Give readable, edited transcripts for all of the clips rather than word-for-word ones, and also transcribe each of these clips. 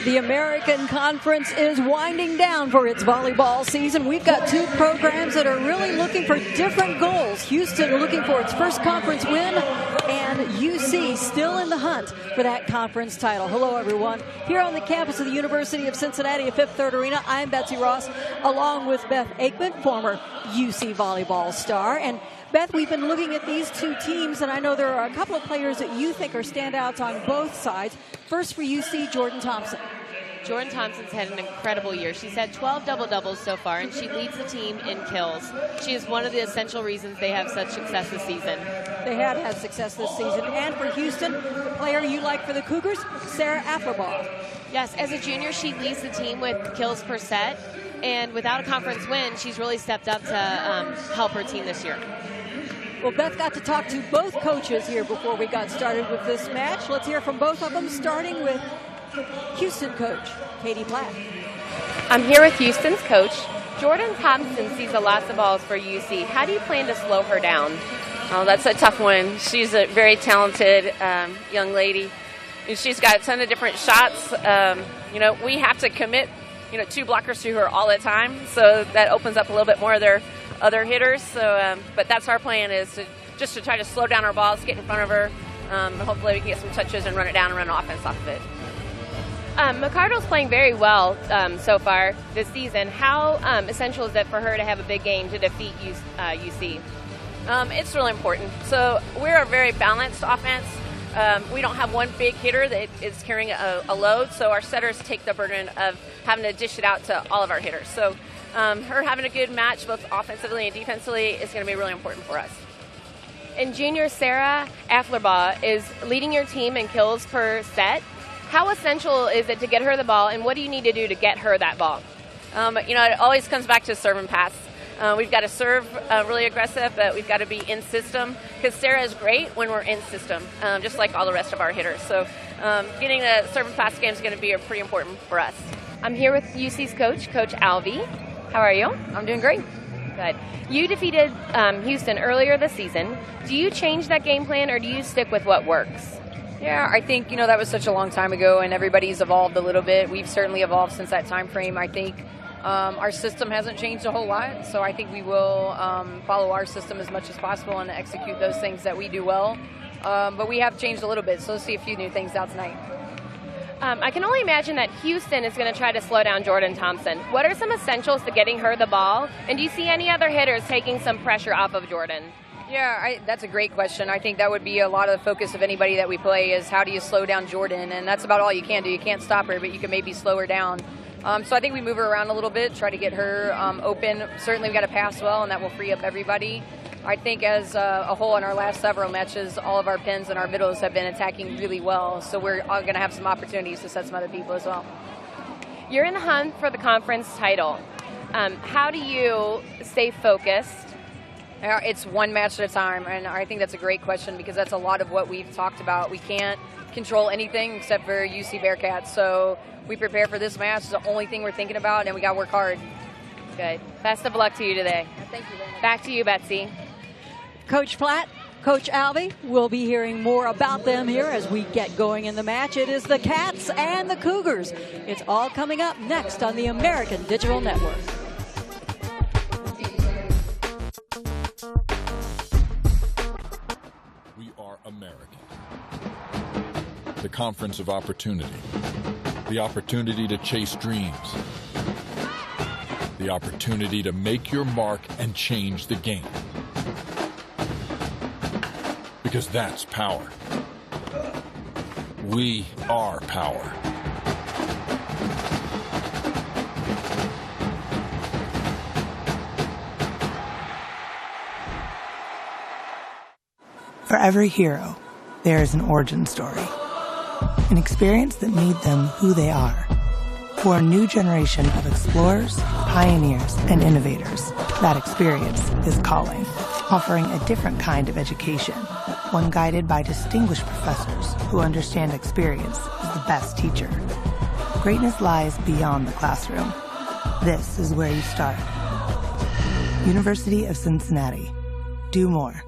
The American Conference is winding down for its volleyball season. We've got two programs that are really looking for different goals. Houston looking for its first conference win, and UC still in the hunt for that conference title. Hello, everyone. Here on the campus of the University of Cincinnati at Fifth Third Arena, I'm Betsy Ross, along with Beth Aikman, former UC volleyball star. And Beth, we've been looking at these two teams, and I know there are a couple of players that you think are standouts on both sides. First for UC, Jordan Thompson. Jordan Thompson's had an incredible year. She's had 12 double-doubles so far, and she leads the team in kills. She is one of the essential reasons they have such success this season. They have had success this season. And for Houston, the player you like for the Cougars, Sarah Afflerball. Yes, as a junior, she leads the team with kills per set, and without a conference win, she's really stepped up to help her team this year. Well, Beth got to talk to both coaches here before we got started with this match. Let's hear from both of them, starting with Houston coach, Katie Platt. I'm here with Houston's coach. Jordan Thompson sees a lot of balls for UC. How do you plan to slow her down? Oh, that's a tough one. She's a very talented young lady, and she's got a ton of different shots. We have to commit, two blockers to her all the time, so that opens up a little bit more of their other hitters. So, but that's our plan, is to try to slow down our balls, get in front of her, and hopefully we can get some touches and run it down and run offense off of it. McCardle's playing very well so far this season. How essential is it for her to have a big game to defeat UC? It's really important. So we're a very balanced offense. We don't have one big hitter that is carrying a load, so our setters take the burden of having to dish it out to all of our hitters. So her having a good match both offensively and defensively is going to be really important for us. And junior Sarah Afflerball is leading your team in kills per set. How essential is it to get her the ball, and what do you need to do to get her that ball? It always comes back to serve and pass. We've got to serve really aggressive, but we've got to be in system, because Sarah is great when we're in system, just like all the rest of our hitters. So getting the serve and pass game is going to be pretty important for us. I'm here with UC's coach, Coach Alvey. How are you? I'm doing great. Good. You defeated Houston earlier this season. Do you change that game plan, or do you stick with what works? Yeah, I think, that was such a long time ago, and everybody's evolved a little bit. We've certainly evolved since that time frame. I think our system hasn't changed a whole lot, so I think we will follow our system as much as possible and execute those things that we do well. But we have changed a little bit, so let's see a few new things out tonight. I can only imagine that Houston is going to try to slow down Jordan Thompson. What are some essentials to getting her the ball, and do you see any other hitters taking some pressure off of Jordan? Yeah, that's a great question. I think that would be a lot of the focus of anybody that we play, is how do you slow down Jordan, and that's about all you can do. You can't stop her, but you can maybe slow her down. So I think we move her around a little bit, try to get her open. Certainly we've got to pass well, and that will free up everybody. I think as a whole in our last several matches, all of our pins and our middles have been attacking really well, so we're going to have some opportunities to set some other people as well. You're in the hunt for the conference title. How do you stay focused? It's one match at a time, and I think that's a great question, because that's a lot of what we've talked about. We can't control anything except for UC Bearcats, so we prepare for this match. It's the only thing we're thinking about, and we got to work hard. Good. Best of luck to you today. Thank you very much. Back to you, Betsy. Coach Platt, Coach Alvey, we'll be hearing more about them here as we get going in the match. It is the Cats and the Cougars. It's all coming up next on the American Digital Network. We are American. The conference of opportunity. The opportunity to chase dreams. The opportunity to make your mark and change the game. Because that's power. We are power. For every hero, there is an origin story. An experience that made them who they are. For a new generation of explorers, pioneers, and innovators, that experience is calling, offering a different kind of education, one guided by distinguished professors who understand experience is the best teacher. Greatness lies beyond the classroom. This is where you start. University of Cincinnati. Do more.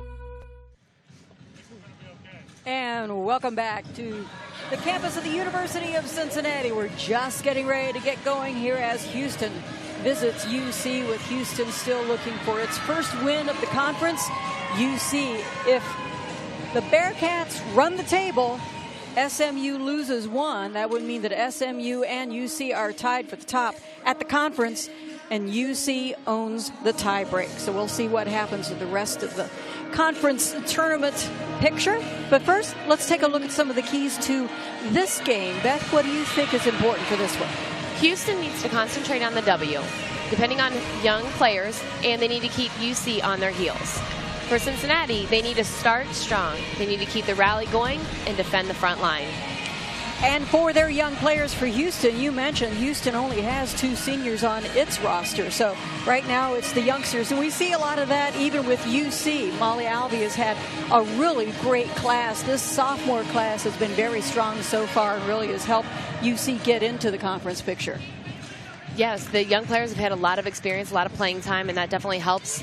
And welcome back to the campus of the University of Cincinnati. We're just getting ready to get going here as Houston visits UC, with Houston still looking for its first win of the conference. UC, if the Bearcats run the table, SMU loses one, that would mean that SMU and UC are tied for the top at the conference, and UC owns the tiebreak. So we'll see what happens with the rest of the conference tournament picture. But first, let's take a look at some of the keys to this game. Beth, what do you think is important for this one? Houston needs to concentrate on the W, depending on young players, and they need to keep UC on their heels. For Cincinnati, they need to start strong. They need to keep the rally going and defend the front line. And for their young players for Houston, you mentioned Houston only has 2 seniors on its roster. So right now it's the youngsters. And we see a lot of that even with UC. Molly Alvey has had a really great class. This sophomore class has been very strong so far and really has helped UC get into the conference picture. Yes, the young players have had a lot of experience, a lot of playing time, and that definitely helps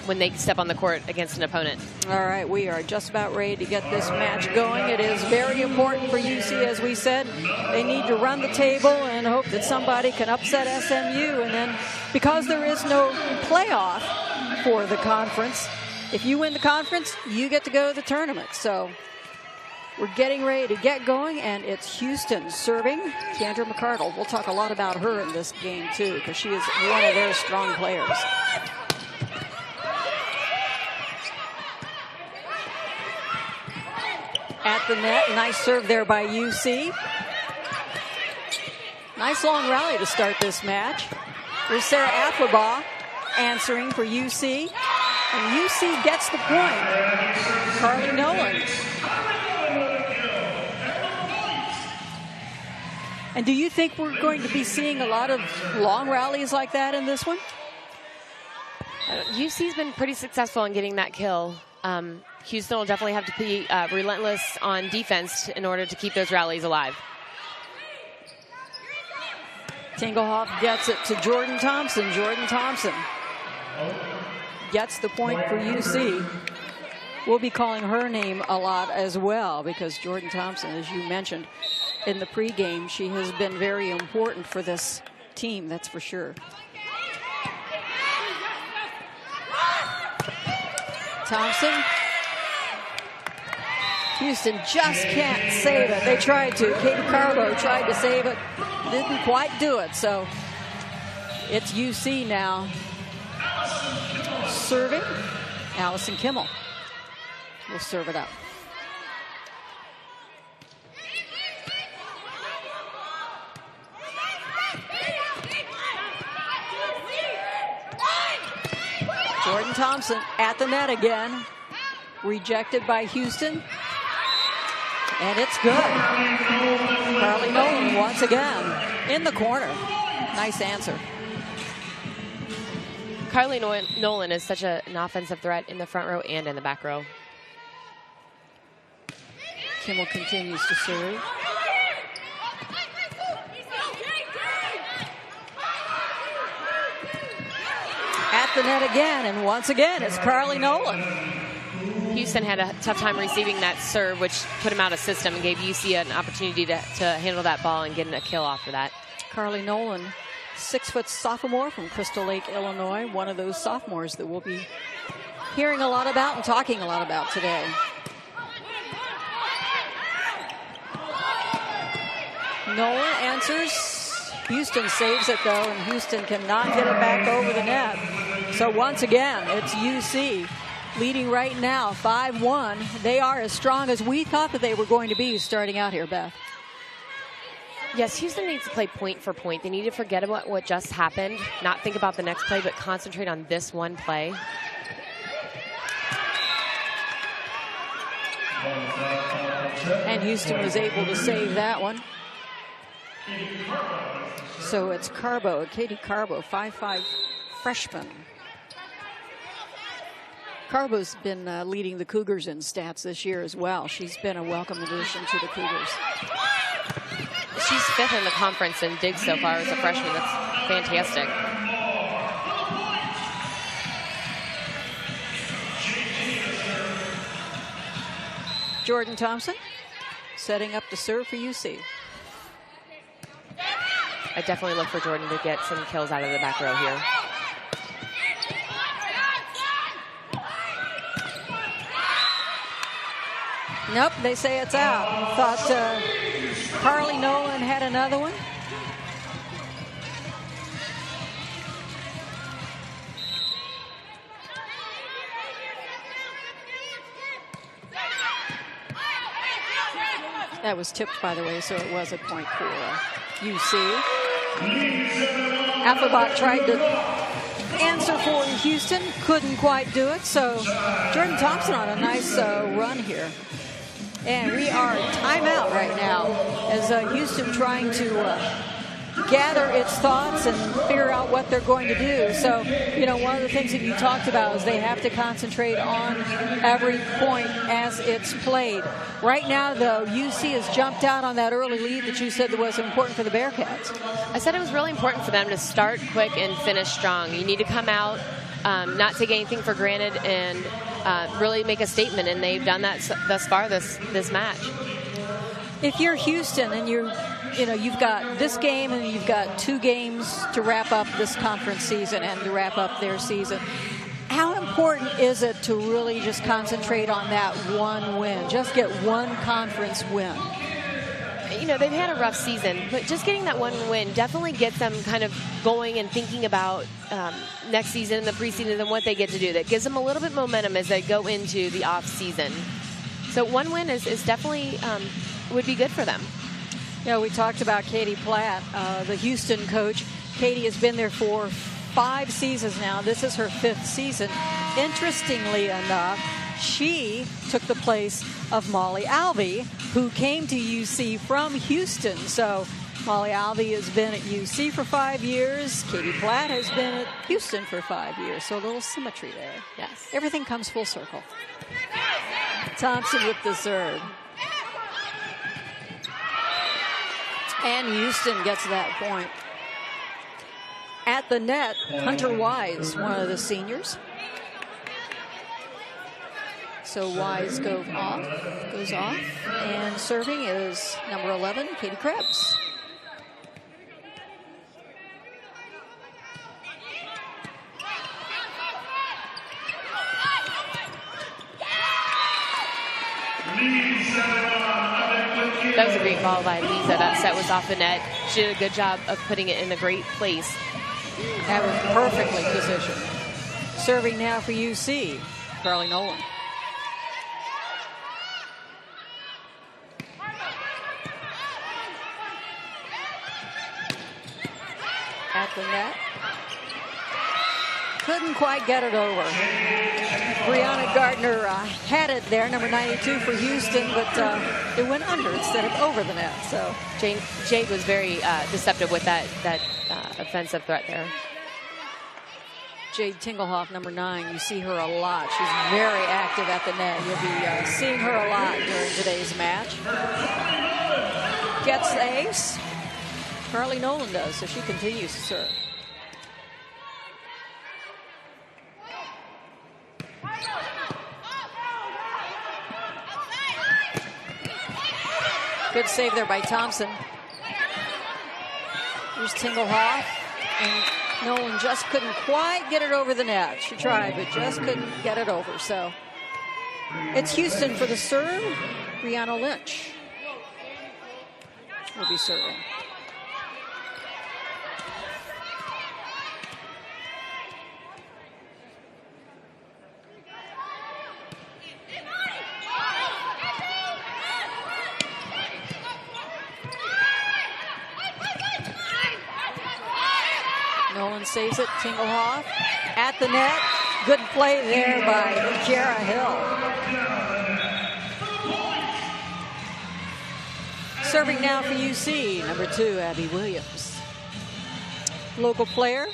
when they step on the court against an opponent. All right, we are just about ready to get this match going. It is very important for UC, as we said. They need to run the table and hope that somebody can upset SMU. And then, because there is no playoff for the conference, if you win the conference, you get to go to the tournament. So we're getting ready to get going, and it's Houston serving. Kendra McCardle, we'll talk a lot about her in this game, too, because she is one of their strong players. At the net, nice serve there by UC. Nice long rally to start this match. There's Sarah Afflebaugh answering for UC, and UC gets the point. Carly Nolan. And do you think we're going to be seeing a lot of long rallies like that in this one? UC's been pretty successful in getting that kill. Houston will definitely have to be relentless on defense in order to keep those rallies alive. Tingelhoff gets it to Jordan Thompson. Jordan Thompson gets the point for UC. We'll be calling her name a lot as well, because Jordan Thompson, as you mentioned in the pregame, she has been very important for this team, that's for sure. Thompson. Houston just can't save it. They tried to. Katie Carbo tried to save it. Didn't quite do it. So it's UC now. Serving. Allison Kimmel will serve it up. Jordan Thompson at the net again. Rejected by Houston. And it's good. Carly Nolan once again in the corner. Nice answer. Carly Nolan is such an offensive threat in the front row and in the back row. Kimmel continues to serve. At the net again, and once again, it's Carly Nolan. Houston had a tough time receiving that serve, which put him out of system and gave UC an opportunity to handle that ball and get a kill off of that. Carly Nolan, 6-foot sophomore from Crystal Lake, Illinois, one of those sophomores that we'll be hearing a lot about and talking a lot about today. Nolan answers. Houston saves it, though, and Houston cannot get it back over the net. So once again, it's UC leading right now, 5-1. They are as strong as we thought that they were going to be starting out here, Beth. Yes, Houston needs to play point for point. They need to forget about what just happened, not think about the next play, but concentrate on this one play. And Houston was able to save that one. So it's Carbo, Katie Carbo, 5'5" freshman. Carbo's been leading the Cougars in stats this year as well. She's been a welcome addition to the Cougars. She's 5th in the conference in digs so far as a freshman. That's fantastic. Jordan Thompson setting up the serve for UC. I definitely look for Jordan to get some kills out of the back row here. Nope, they say it's out. Thought Carly Nolan had another one. That was tipped, by the way, so it was a point for UC. Afflerbach tried to answer for Houston, couldn't quite do it. So Jordan Thompson on a nice run here. And we are timeout right now as Houston trying to gather its thoughts and figure out what they're going to do. So, you know, one of the things that you talked about is they have to concentrate on every point as it's played. Right now, though, UC has jumped out on that early lead that you said was important for the Bearcats. I said it was really important for them to start quick and finish strong. You need to come out, not take anything for granted, and really make a statement, and they've done that thus far this match. If you're Houston and you've got this game and you've got 2 games to wrap up this conference season and to wrap up their season, how important is it to really just concentrate on that one win, just get one conference win? You know, they've had a rough season, but just getting that one win definitely gets them kind of going and thinking about next season and the preseason and what they get to do. That gives them a little bit momentum as they go into the off season. So one win is definitely would be good for them. Yeah, we talked about Katie Platt, the Houston coach. Katie has been there for 5 seasons now. This is her 5th season. Interestingly enough, she took the place of Molly Alvey, who came to UC from Houston. So Molly Alvey has been at UC for 5 years. Katie Platt has been at Houston for 5 years. So a little symmetry there. Yes. Everything comes full circle. Thompson with the serve. And Houston gets that point. At the net, Hunter Wise, one of the seniors. So Wise goes off, and serving is number 11, Katie Krebs. That was a great ball by Lisa. That set was off the net. She did a good job of putting it in a great place. That was perfectly positioned. Serving now for UC, Carly Nolan. At the net. Couldn't quite get it over. Brianna Gardner had it there, number 92 for Houston, but it went under instead of over the net. So Jade was very deceptive with that offensive threat there. Jade Tingelhoff, number 9, you see her a lot. She's very active at the net. You'll be seeing her a lot during today's match. Gets the ace. Carly Nolan does, so she continues to serve. Good save there by Thompson. Here's Tingelhoff, and Nolan just couldn't quite get it over the net. She tried, but just couldn't get it over. So it's Houston for the serve. Brianna Lynch will be serving. Nolan saves it. Tingelhoff at the net. Good play there by Jara Hill. Serving now for UC, number 2, Abby Williams. Local player.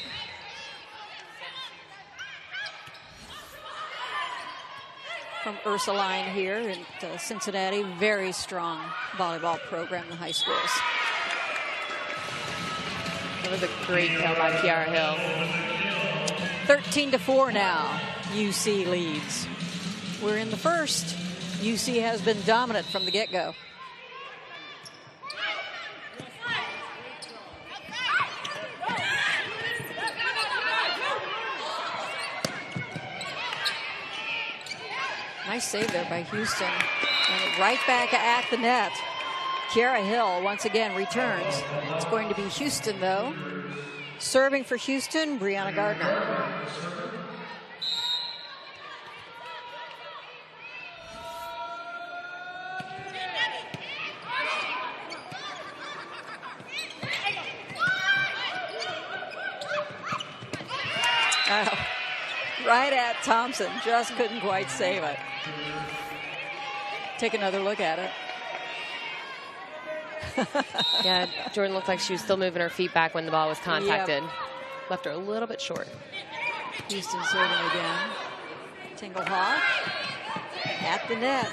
From Ursuline here in Cincinnati. Very strong volleyball program in the high schools. That was a great kill by Kiara Hill. 13-4 now. UC leads. We're in the first. UC has been dominant from the get-go. Nice save there by Houston. And right back at the net. Kiara Hill once again returns. It's going to be Houston, though. Serving for Houston, Brianna Gardner. Oh, right at Thompson. Just couldn't quite save it. Take another look at it. Yeah, Jordan looked like she was still moving her feet back when the ball was contacted. Yep. Left her a little bit short. Houston serving again. Tinglehawk at the net.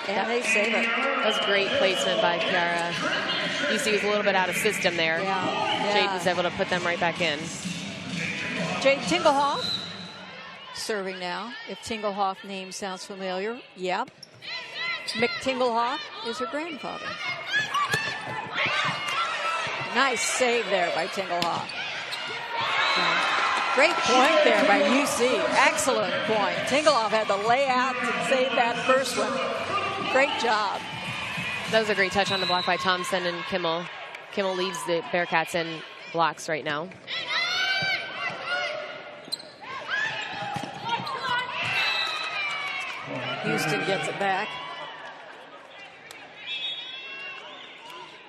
And they save it. That was great placement by Kiara. UC was a little bit out of system there. Yeah. Jade was able to put them right back in. Jade Tinglehawk serving now. If Tinglehawk name sounds familiar, yep. Mick Tinglehawk is her grandfather. Nice save there by Tinglehawk. Great point there by UC. Excellent point. Tinglehawk had to lay out to save that first one. Great job. That was a great touch on the block by Thompson and Kimmel. Kimmel leaves the Bearcats in blocks right now. Houston gets it back.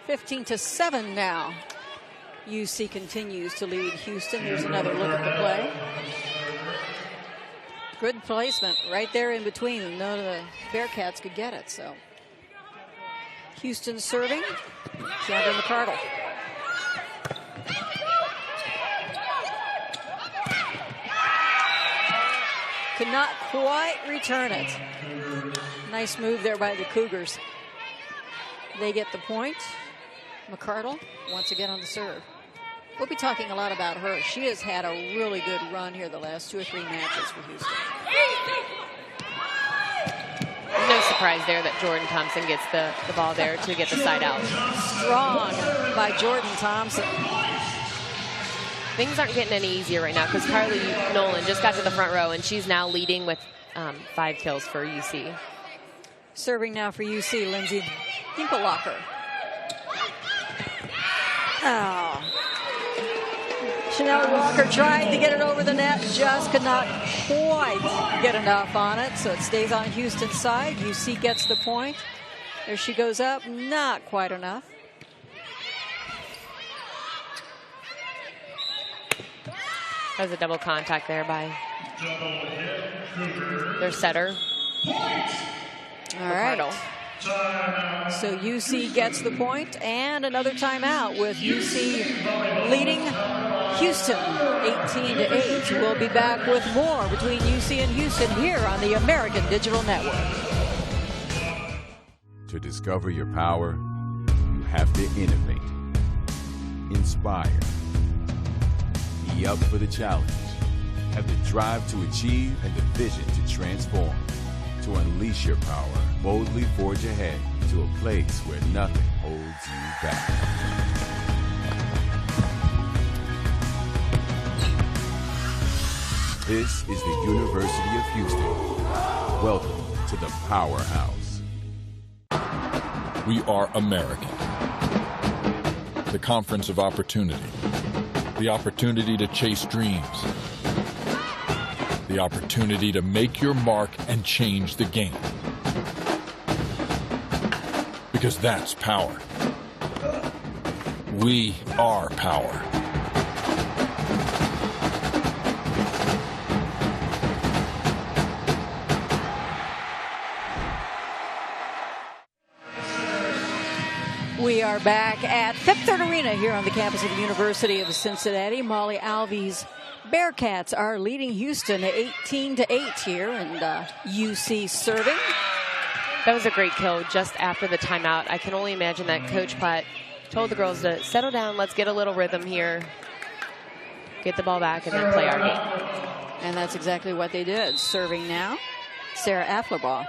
15-7 now. UC continues to lead Houston. Here's another look at the play. Good placement right there in between. None of the Bearcats could get it. So Houston serving. Chandler McCardle. Could not quite return it. Nice move there by the Cougars. They get the point. McCardle once again on the serve. We'll be talking a lot about her. She has had a really good run here the last 2 or 3 matches for Houston. No surprise there that Jordan Thompson gets the ball there to get the side out. Strong by Jordan Thompson. Things aren't getting any easier right now because Carly Nolan just got to the front row and she's now leading with 5 kills for UC. Serving now for UC, Lindsay Dinkellocker. Oh. Chanel Walker tried to get it over the net, just could not quite get enough on it, so it stays on Houston's side. UC gets the point. There she goes up, not quite enough. That was a double contact there by their setter. All right. So UC gets the point and another timeout with UC leading Houston 18-8. We'll be back with more between UC and Houston here on the American Digital Network. To discover your power, you have to innovate, inspire, be up for the challenge, have the drive to achieve and the vision to transform. To unleash your power, boldly forge ahead to a place where nothing holds you back. This is the University of Houston. Welcome to the Powerhouse. We are American. The conference of opportunity. The opportunity to chase dreams. The opportunity to make your mark and change the game. Because that's power. We are power. We are back at Fifth Third Arena here on the campus of the University of Cincinnati. Molly Alvey's Bearcats are leading Houston 18-8 here, and UC serving. That was a great kill just after the timeout. I can only imagine that Coach Platt told the girls to settle down, let's get a little rhythm here, get the ball back, and then play our game. And that's exactly what they did. Serving now, Sarah Afflerbaugh.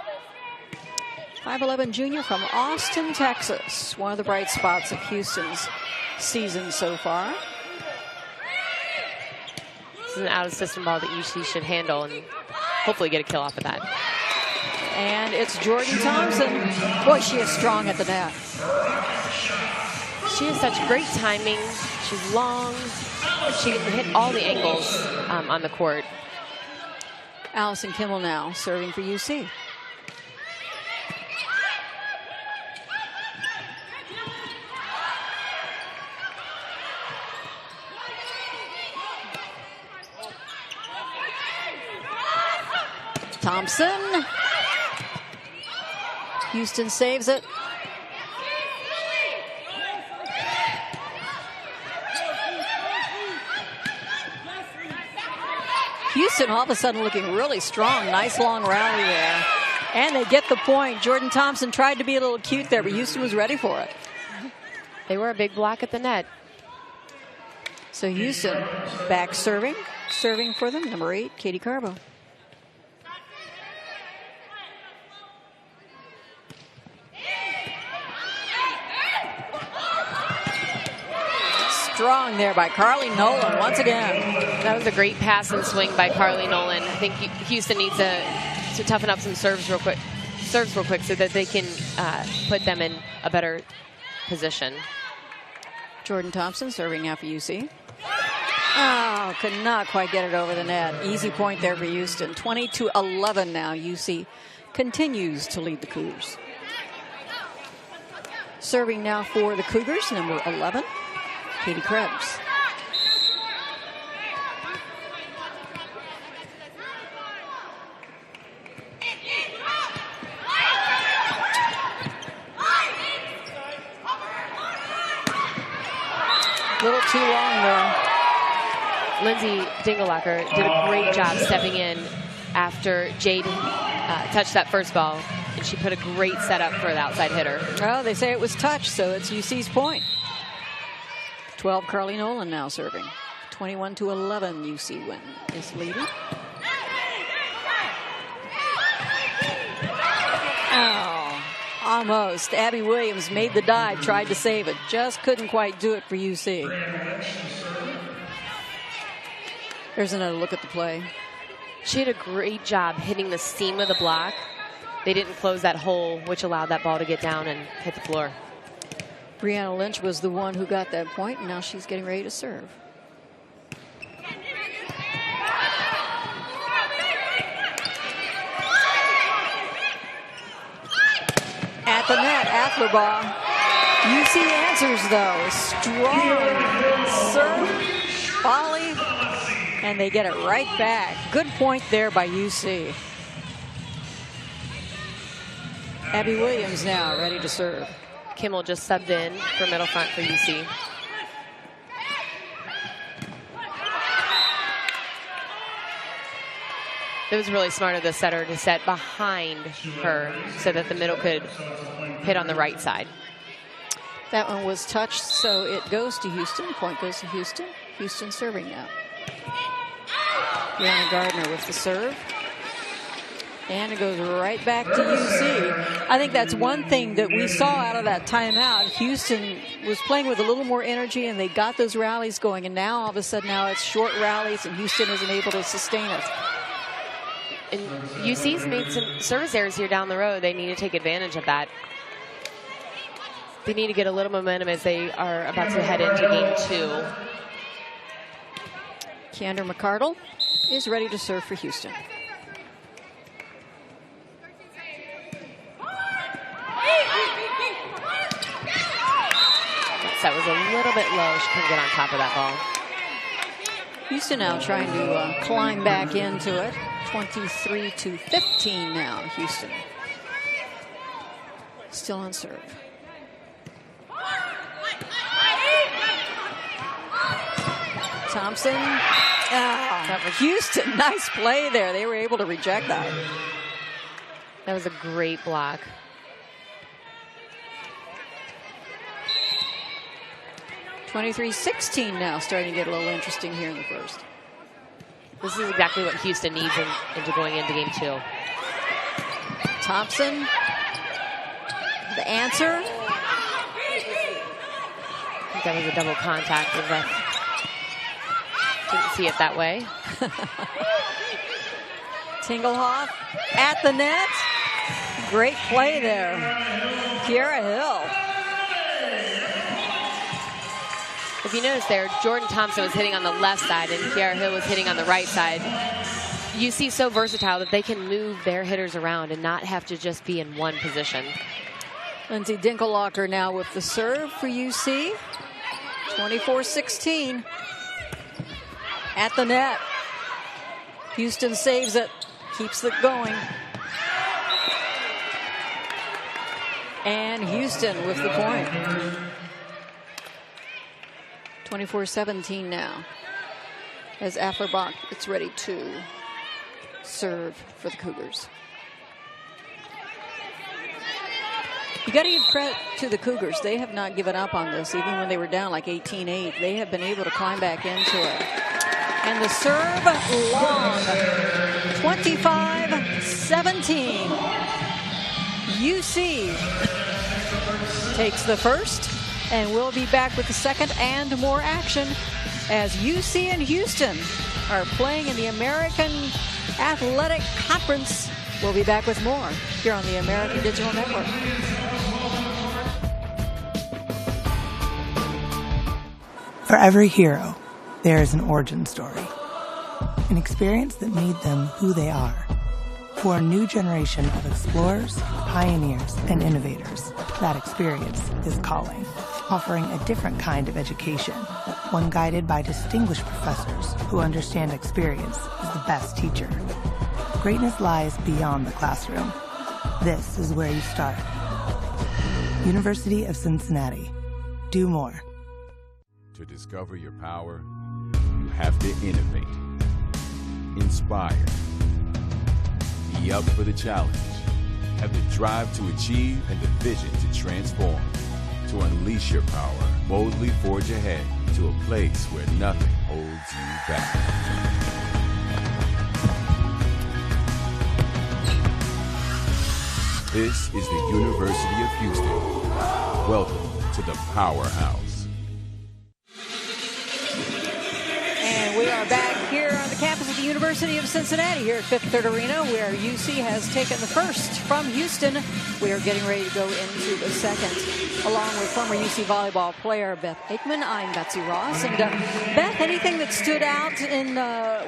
5'11" junior from Austin, Texas. One of the bright spots of Houston's season so far. This is an out-of-system ball that UC should handle. And hopefully get a kill off of that. And it's Jordan Thompson. Boy, she is strong at the net. She has such great timing. She's long. She can hit all the angles on the court. Allison Kimmel now serving for UC. Thompson. Houston saves it. Houston all of a sudden looking really strong. Nice long rally there. And they get the point. Jordan Thompson tried to be a little cute there, but Houston was ready for it. They were a big block at the net. So Houston back serving. Serving for them, number 8, Katie Carbo. Strong there by Carly Nolan once again. That was a great pass and swing by Carly Nolan. I think Houston needs to toughen up some serves real quick so that they can put them in a better position. Jordan Thompson serving now for UC. Oh, could not quite get it over the net. Easy point there for Houston. 20-11 now. UC continues to lead the Cougars. Serving now for the Cougars, number 11. Katie Krebs. A little too long though. Lindsay Dingelacker did a great job stepping in after Jade touched that first ball, and she put a great setup for the outside hitter. Oh, they say it was touch, so it's UC's point. 12, Carly Nolan now serving. 21-11, UC win is leading. Oh, almost. Abby Williams made the dive, tried to save it. Just couldn't quite do it for UC. There's another look at the play. She had a great job hitting the seam of the block. They didn't close that hole, which allowed that ball to get down and hit the floor. Brianna Lynch was the one who got that point, and now she's getting ready to serve. At the net, Athlerbaugh. UC answers, though. Strong serve, volley, and they get it right back. Good point there by UC. Abby Williams now ready to serve. Kimmel just subbed in for middle front for UC. It was really smart of the setter to set behind her so that the middle could hit on the right side. That one was touched, so it goes to Houston. Point goes to Houston. Houston serving now. Brianna Gardner with the serve. And it goes right back to UC. I think that's one thing that we saw out of that timeout. Houston was playing with a little more energy, and they got those rallies going. And now, all of a sudden, now it's short rallies, and Houston isn't able to sustain it. And UC's made some service errors here down the road. They need to take advantage of that. They need to get a little momentum as they are about to head into game 2. Keandra McCardle is ready to serve for Houston. That was a little bit low. She couldn't get on top of that ball. Houston now trying to climb back into it. 23-15 now, Houston. Still on serve. Thompson. Oh, Houston, nice play there. They were able to reject that. That was a great block. (23-16) now, starting to get a little interesting here in the first. This is exactly what Houston needs into going into game 2. Thompson, the answer. I think that was a double contact. Didn't see it that way. Tingelhoff at the net. Great play there. Kiara Hill. If you notice there, Jordan Thompson was hitting on the left side and Kiara Hill was hitting on the right side. UC so versatile that they can move their hitters around and not have to just be in one position. Lindsay Dinkelhocker now with the serve for UC. 24-16. At the net. Houston saves it. Keeps it going. And Houston with the point. 24-17 now. As Afflerbach gets ready to serve for the Cougars. You got to give credit to the Cougars. They have not given up on this, even when they were down like 18-8. They have been able to climb back into it. And the serve long. 25-17. UC takes the first, and we'll be back with the second and more action as UC and Houston are playing in the American Athletic Conference. We'll be back with more here on the American Digital Network. For every hero, there is an origin story. An experience that made them who they are. For a new generation of explorers, pioneers, and innovators, that experience is calling, offering a different kind of education, one guided by distinguished professors who understand experience is the best teacher. Greatness lies beyond the classroom. This is where you start. University of Cincinnati. Do more. To discover your power, you have to innovate, inspire, be up for the challenge, have the drive to achieve and the vision to transform. To unleash your power, boldly forge ahead to a place where nothing holds you back. This is the University of Houston. Welcome to the Powerhouse. And we are back here on the campus of the University of Cincinnati here at Fifth Third Arena, where UC has taken the first from Houston. We are getting ready to go into the second, along with former UC volleyball player Beth Aikman. I'm Betsy Ross. And Beth, anything that stood out in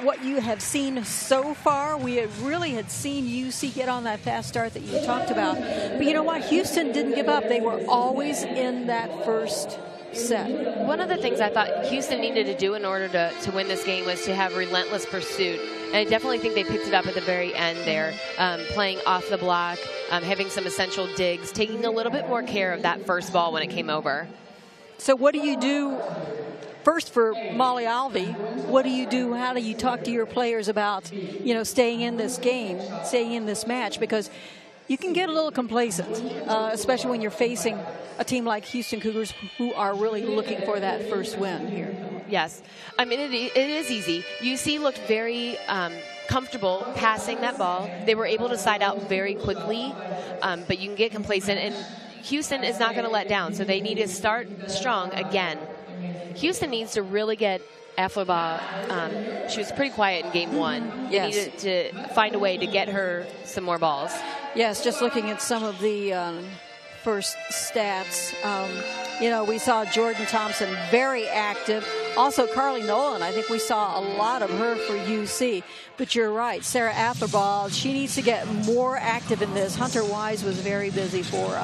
what you have seen so far? We had seen UC get on that fast start that you talked about. But you know what? Houston didn't give up. They were always in that first set. One of the things I thought Houston needed to do in order to win this game was to have relentless pursuit. And I definitely think they picked it up at the very end there, playing off the block, having some essential digs, taking a little bit more care of that first ball when it came over. So what do you do first for Molly Alvey? What do you do? How do you talk to your players about, staying in this game, staying in this match? Because you can get a little complacent, especially when you're facing a team like Houston Cougars who are really looking for that first win here. Yes. I mean, it is easy. UC looked very comfortable passing that ball. They were able to side out very quickly, but you can get complacent, and Houston is not going to let down, so they need to start strong again. Houston needs to really get Afflerbach. She was pretty quiet in game one. They needed to find a way to get her some more balls. Yes, just looking at some of the first stats. We saw Jordan Thompson very active. Also, Carly Nolan, I think we saw a lot of her for UC. But you're right, Sarah Afflerbach, she needs to get more active in this. Hunter Wise was very busy for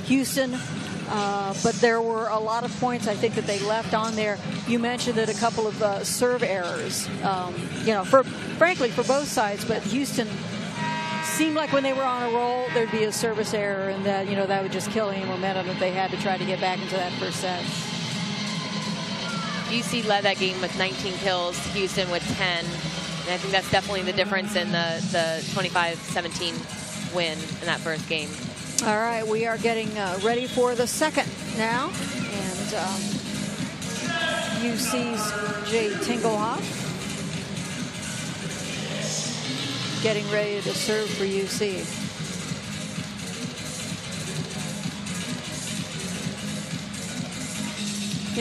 Houston. But there were a lot of points I think that they left on there. You mentioned that a couple of serve errors, frankly for both sides, but Houston seemed like when they were on a roll, there'd be a service error, and that that would just kill any momentum that they had to try to get back into that first set. UC led that game with 19 kills, Houston with 10. And I think that's definitely the difference in the 25-17 win in that first game. All right, we are getting ready for the second now. And UC's Jay Tingelhoff getting ready to serve for UC.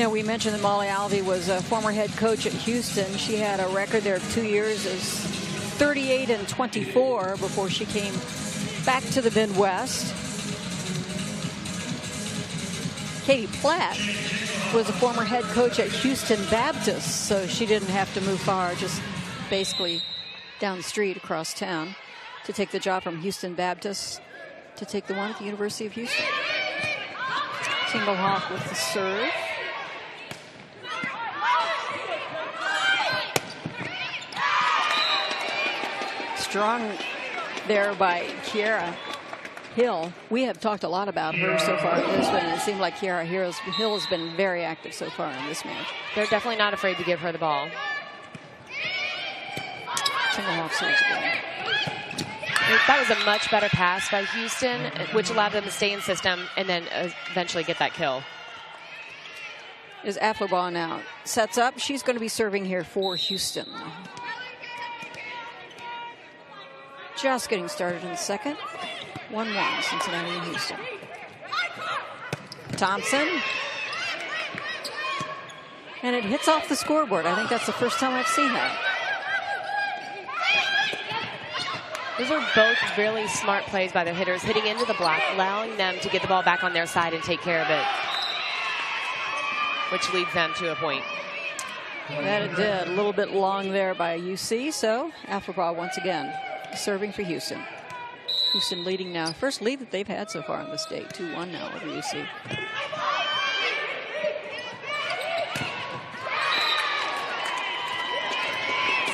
We mentioned that Molly Alvey was a former head coach at Houston. She had a record there of 2 years as 38-24 before she came back to the Midwest. Katie Platt was a former head coach at Houston Baptist, so she didn't have to move far, just basically down the street across town to take the job from Houston Baptist to take the one at the University of Houston. Tinglehawk with the serve. Strong there by Kiara Hill. We have talked a lot about her so far in this one, and it seemed like Kiara Hill has been very active so far in this match. They're definitely not afraid to give her the ball. Tinglehawk serves again. That was a much better pass by Houston, which allowed them to stay in system and then eventually get that kill. Is Afflerbaugh now sets up. She's going to be serving here for Houston. Just getting started in the second. 1-1, Cincinnati and Houston. Thompson. And it hits off the scoreboard. I think that's the first time I've seen that. Those are both really smart plays by their hitters, hitting into the block, allowing them to get the ball back on their side and take care of it, which leads them to a point. That it did. A little bit long there by UC, so Afflerbaugh once again serving for Houston. Houston leading now. First lead that they've had so far in this day. 2-1 now over UC.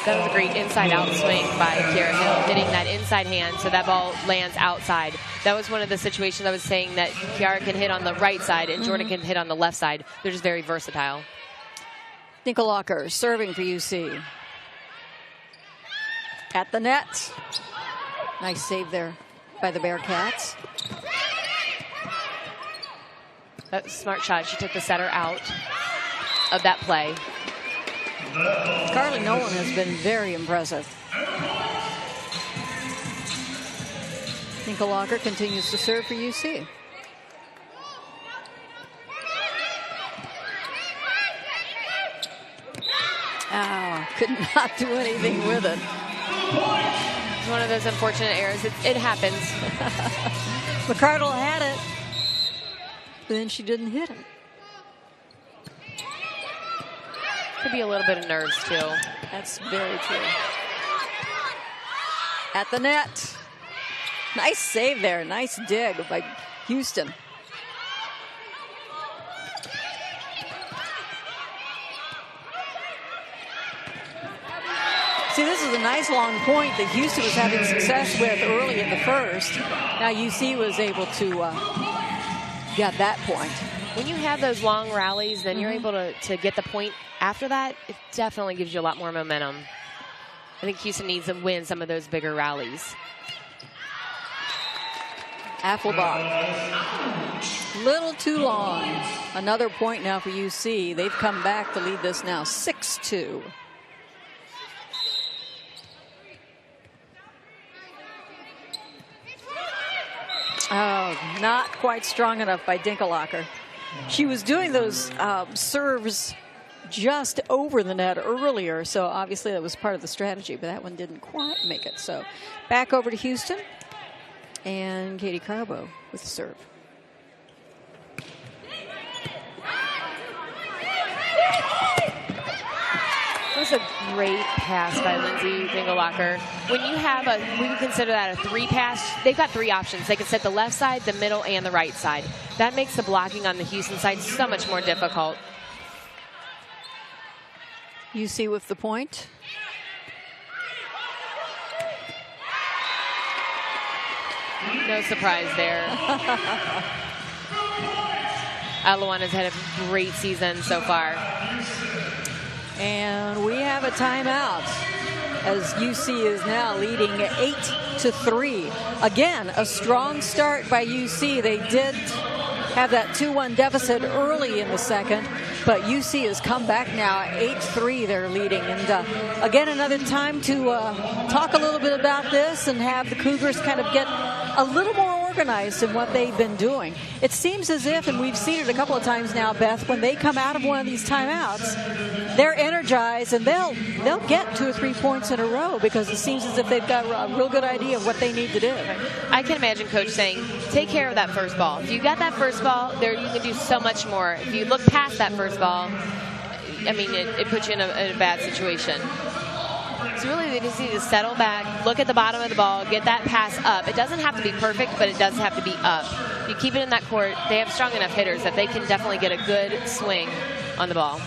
That was a great inside-out swing by Kiara Hill, hitting that inside hand so that ball lands outside. That was one of the situations I was saying that Kiara can hit on the right side and Jordan can hit on the left side. They're just very versatile. Dinkelhocker serving for UC. At the net. Nice save there by the Bearcats. That was a smart shot. She took the setter out of that play. Carly Nolan has been very impressive. Dinkelhocker continues to serve for UC. Oh, could not do anything with it. It's one of those unfortunate errors. It happens. McCardle had it, but then she didn't hit it. Could be a little bit of nerves, too. That's very true. At the net. Nice save there. Nice dig by Houston. See, this is a nice long point that Houston was having success with early in the first. Now UC was able to get that point. When you have those long rallies, then you're able to get the point after that. It definitely gives you a lot more momentum. I think Houston needs to win some of those bigger rallies. Afflerbaugh. Little too long. Another point now for UC. They've come back to lead this now 6-2. Oh, not quite strong enough by Dinkelhocker. She was doing those serves just over the net earlier, so obviously that was part of the strategy, but that one didn't quite make it. So back over to Houston, and Katie Carbo with the serve. It was a great pass by Lindsay Dinkelhocker. When you have we would consider that a three pass. They've got three options. They can set the left side, the middle, and the right side. That makes the blocking on the Houston side so much more difficult. UC with the point. No surprise there. Alajuana's had a great season so far. And we have a timeout as UC is now leading 8-3. Again, a strong start by UC. They did have that 2-1 deficit early in the second, but UC has come back now. 8-3 they're leading. And again, another time to talk a little bit about this and have the Cougars kind of get a little more organized in what they've been doing. It seems as if, and we've seen it a couple of times now, Beth, when they come out of one of these timeouts, they're energized and they'll get 2 or 3 points in a row because it seems as if they've got a real good idea of what they need to do. I can imagine Coach saying, take care of that first ball. If you got that first ball, there you can do so much more. If you look past that first ball, I mean, it puts you in a bad situation. So really, they just need to settle back, look at the bottom of the ball, get that pass up. It doesn't have to be perfect, but it does have to be up. You keep it in that court, they have strong enough hitters that they can definitely get a good swing on the ball.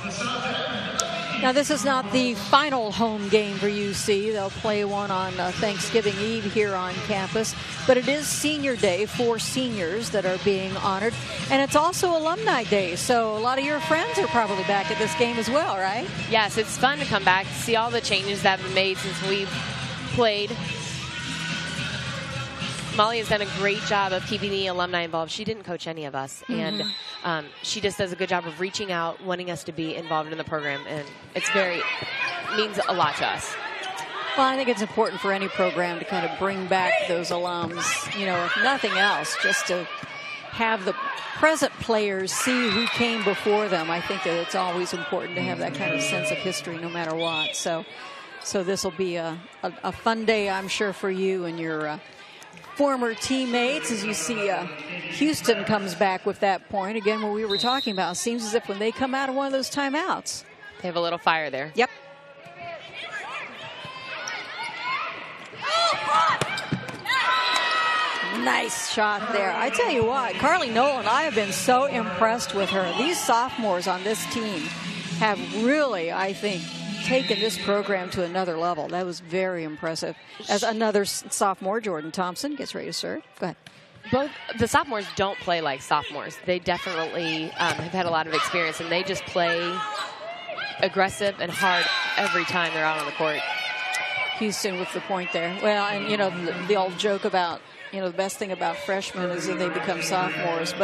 Now, this is not the final home game for UC. They'll play one on Thanksgiving Eve here on campus. But it is Senior Day for seniors that are being honored. And it's also Alumni Day, so a lot of your friends are probably back at this game as well, right? Yes, it's fun to come back, to see all the changes that have been made since we've played. Molly has done a great job of keeping the alumni involved. She didn't coach any of us, and she just does a good job of reaching out, wanting us to be involved in the program, and it means a lot to us. Well, I think it's important for any program to kind of bring back those alums, you know, if nothing else, just to have the present players see who came before them. I think that it's always important to have that kind of sense of history no matter what. So this will be a fun day, I'm sure, for you and your former teammates as you see Houston comes back with that point. Again, what we were talking about, it seems as if when they come out of one of those timeouts, they have a little fire there. Yep. Nice shot there. I tell you what, Carly Nolan, I have been so impressed with her. These sophomores on this team have really, I think, taken this program to another level. That was very impressive. As another sophomore, Jordan Thompson, gets ready to serve. Go ahead. Both the sophomores don't play like sophomores. They definitely have had a lot of experience, and they just play aggressive and hard every time they're out on the court. Houston with the point there. Well, and, you know, the old joke about, you know, the best thing about freshmen is that they become sophomores.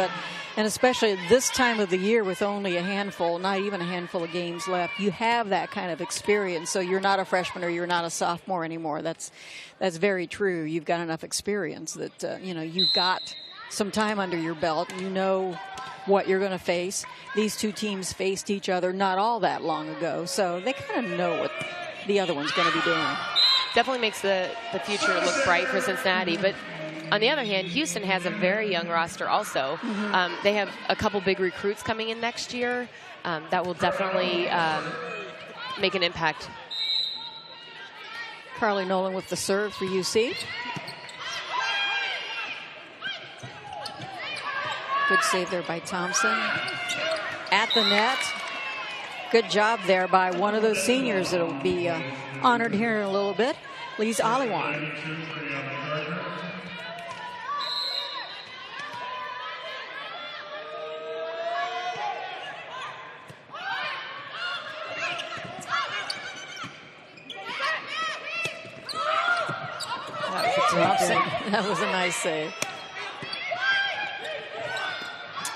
And especially at this time of the year with only a handful, not even a handful of games left, you have that kind of experience. So you're not a freshman or you're not a sophomore anymore. That's very true. You've got enough experience that, you know, you've got some time under your belt. You know what you're going to face. These two teams faced each other not all that long ago. So they kind of know what the other one's going to be doing. Definitely makes the future look bright for Cincinnati. But on the other hand, Houston has a very young roster also. They have a couple big recruits coming in next year that will definitely make an impact. Carly Nolan with the serve for UC. Good save there by Thompson. At the net. Good job there by one of those seniors that will be honored here in a little bit, Lise Aliwan. That was a nice save.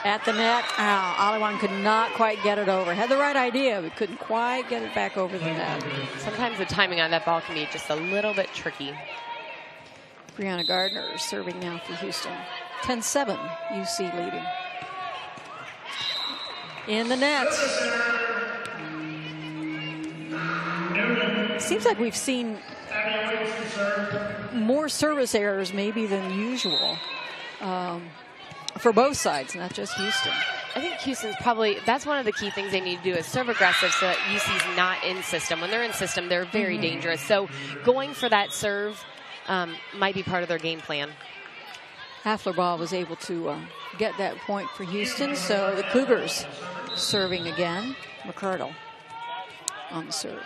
At the net, Aliwan could not quite get it over. Had the right idea, but couldn't quite get it back over the net. Sometimes the timing on that ball can be just a little bit tricky. Brianna Gardner serving now for Houston. 10-7, UC leading. In the net. Seems like we've seen more service errors maybe than usual. For both sides, not just Houston. I think Houston's that's one of the key things they need to do is serve aggressive so that UC's not in system. When they're in system, they're very dangerous. So going for that serve might be part of their game plan. Afflerball was able to get that point for Houston. So the Cougars serving again. McCardle on the serve.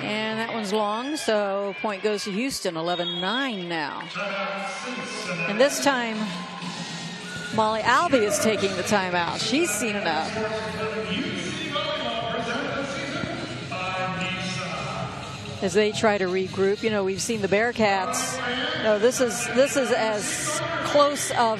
And that one's long, so point goes to Houston, 11-9 now. And this time, Molly Alvey is taking the timeout. She's seen enough. As they try to regroup, you know, we've seen the Bearcats. No, this is as close of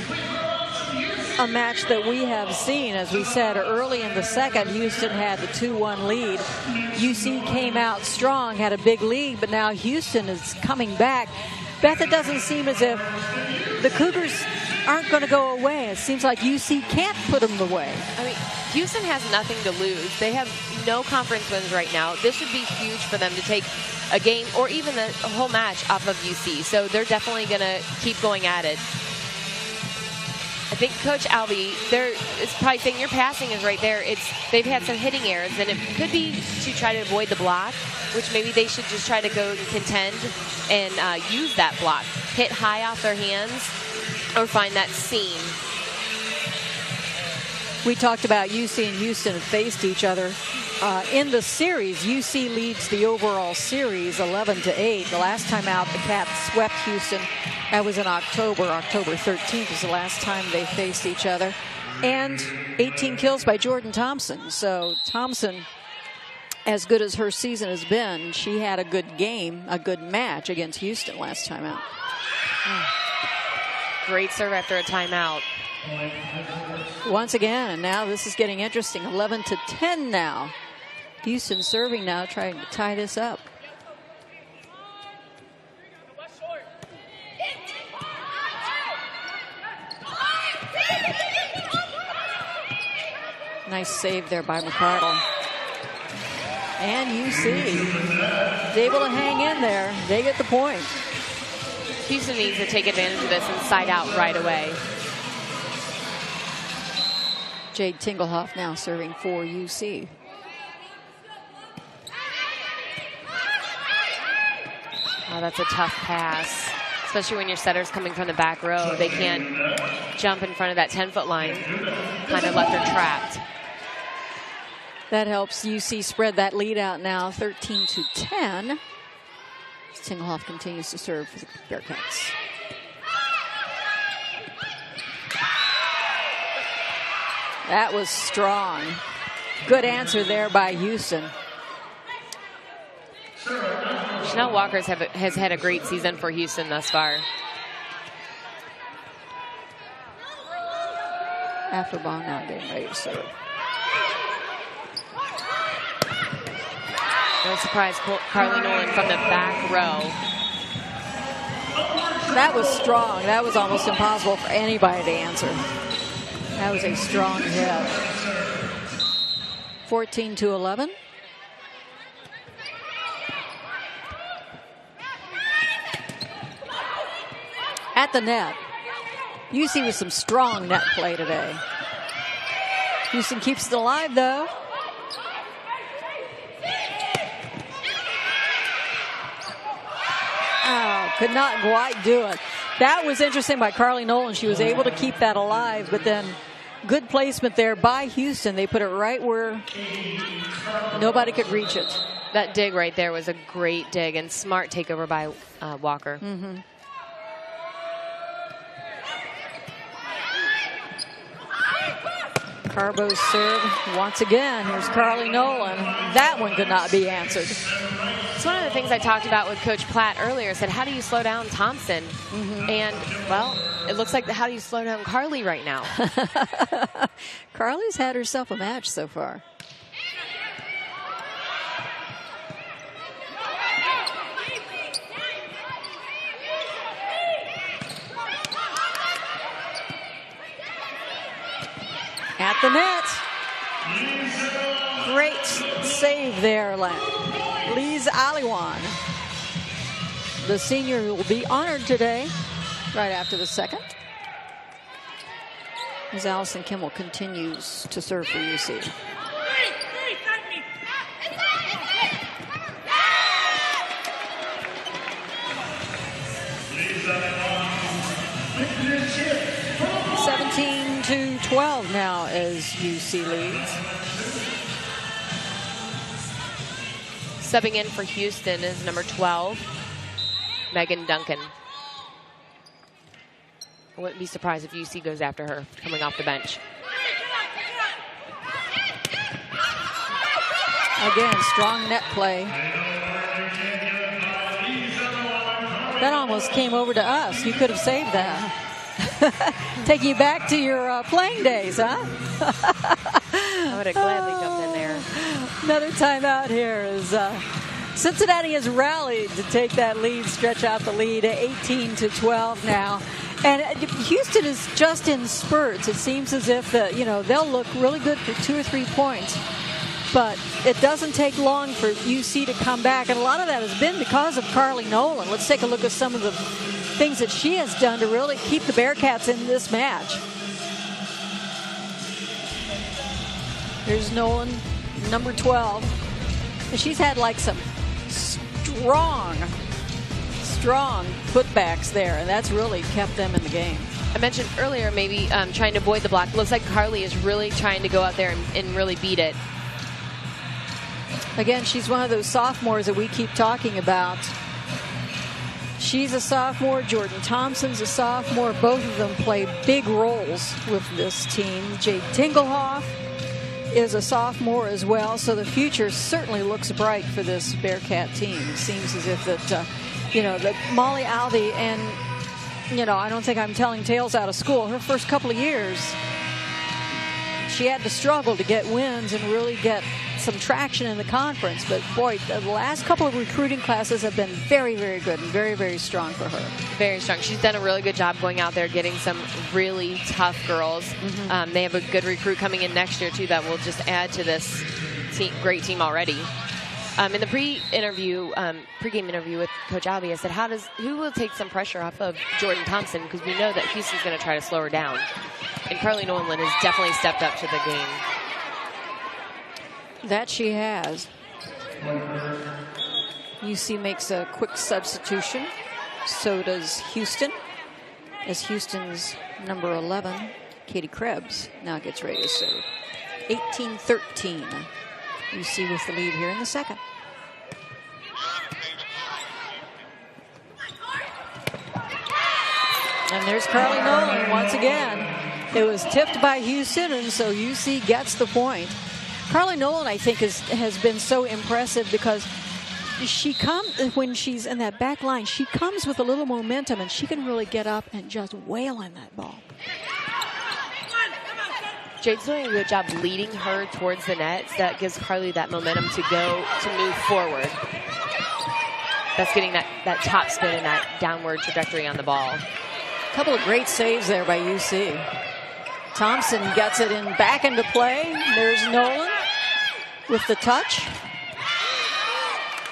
a match that we have seen. As we said, early in the second, Houston had the 2-1 lead. UC came out strong, had a big lead, but now Houston is coming back. Beth, it doesn't seem as if the Cougars aren't going to go away. It seems like UC can't put them away. I mean, Houston has nothing to lose. They have no conference wins right now. This should be huge for them to take a game or even a whole match off of UC. So they're definitely going to keep going at it. I think Coach Albee, is probably saying your passing is right there. They've had some hitting errors, and it could be to try to avoid the block, which maybe they should just try to go and contend and use that block. Hit high off their hands or find that seam. We talked about UC and Houston have faced each other. In the series, UC leads the overall series 11-8. The last time out, the Cats swept Houston. That was in October. October 13th was the last time they faced each other. And 18 kills by Jordan Thompson. So Thompson, as good as her season has been, she had a good game, a good match against Houston last time out. Great serve after a timeout. Once again, and now this is getting interesting. 11-10 now. Houston serving now, trying to tie this up. Nice save there by McCardle. And UC is able to hang in there. They get the point. Houston needs to take advantage of this and side out right away. Jade Tingelhoff now serving for UC. Oh, that's a tough pass, especially when your setter's coming from the back row. They can't jump in front of that 10-foot line. Kind of left her trapped. That helps UC spread that lead out now, 13-10. Tingelhoff continues to serve for the Bearcats. That was strong. Good answer there by Houston. Chanel Walker has had a great season for Houston thus far. Afterball now getting ready to serve. No surprise, Carly Nolan from the back row. That was strong. That was almost impossible for anybody to answer. That was a strong hit. 14-11. At the net. UC with some strong net play today. Houston keeps it alive, though. Oh, could not quite do it. That was interesting by Carly Nolan. She was able to keep that alive, but then good placement there by Houston. They put it right where nobody could reach it. That dig right there was a great dig and smart takeover by Walker. Mm-hmm. Carbo's serve once again. Here's Carly Nolan. That one could not be answered. It's one of the things I talked about with Coach Platt earlier. Said, how do you slow down Thompson? Mm-hmm. And, well, it looks like how do you slow down Carly right now? Carly's had herself a match so far. At the net. Great save there, Lise Aliwan. The senior will be honored today, right after the second. As Allison Kimmel continues to serve for UC. to 12 now as UC leads. Subbing in for Houston is number 12, Megan Duncan. I wouldn't be surprised if UC goes after her coming off the bench. Again, strong net play. That almost came over to us. You could have saved that. Taking you back to your playing days, huh? I would have gladly jumped in there. Another timeout here is Cincinnati has rallied to take that lead, stretch out the lead, 18-12 now. And Houston is just in spurts. It seems as if they'll look really good for 2 or 3 points. But it doesn't take long for UC to come back. And a lot of that has been because of Carly Nolan. Let's take a look at some of the things that she has done to really keep the Bearcats in this match. Here's Nolan, number 12. And she's had like some strong putbacks there. And that's really kept them in the game. I mentioned earlier maybe trying to avoid the block. Looks like Carly is really trying to go out there and really beat it. Again, she's one of those sophomores that we keep talking about. She's a sophomore. Jordan Thompson's a sophomore. Both of them play big roles with this team. Jade Tingelhoff is a sophomore as well. So the future certainly looks bright for this Bearcat team. It seems as if that, that Molly Alvey and, I don't think I'm telling tales out of school. Her first couple of years, she had to struggle to get wins and really get some traction in the conference. But boy, the last couple of recruiting classes have been very, very good and very, very strong for her. Very strong. She's done a really good job going out there getting some really tough girls. They have a good recruit coming in next year too that will just add to this great team already. In the pregame interview with Coach Alvey, I said, who will take some pressure off of Jordan Thompson, because we know that Houston's going to try to slow her down. And Carly Nolan has definitely stepped up to the game. That she has. UC makes a quick substitution. So does Houston. As Houston's number 11, Katie Krebs, now gets ready to serve. 18-13. UC with the lead here in the second. And there's Carly Nolan once again. It was tipped by Houston, and so UC gets the point. Carly Nolan, I think, has been so impressive because she comes, when she's in that back line, she comes with a little momentum, and she can really get up and just wail on that ball. Jade's doing a good job leading her towards the net. So that gives Carly that momentum to move forward. That's getting that top spin and that downward trajectory on the ball. A couple of great saves there by UC. Thompson gets it back into play. There's Nolan with the touch.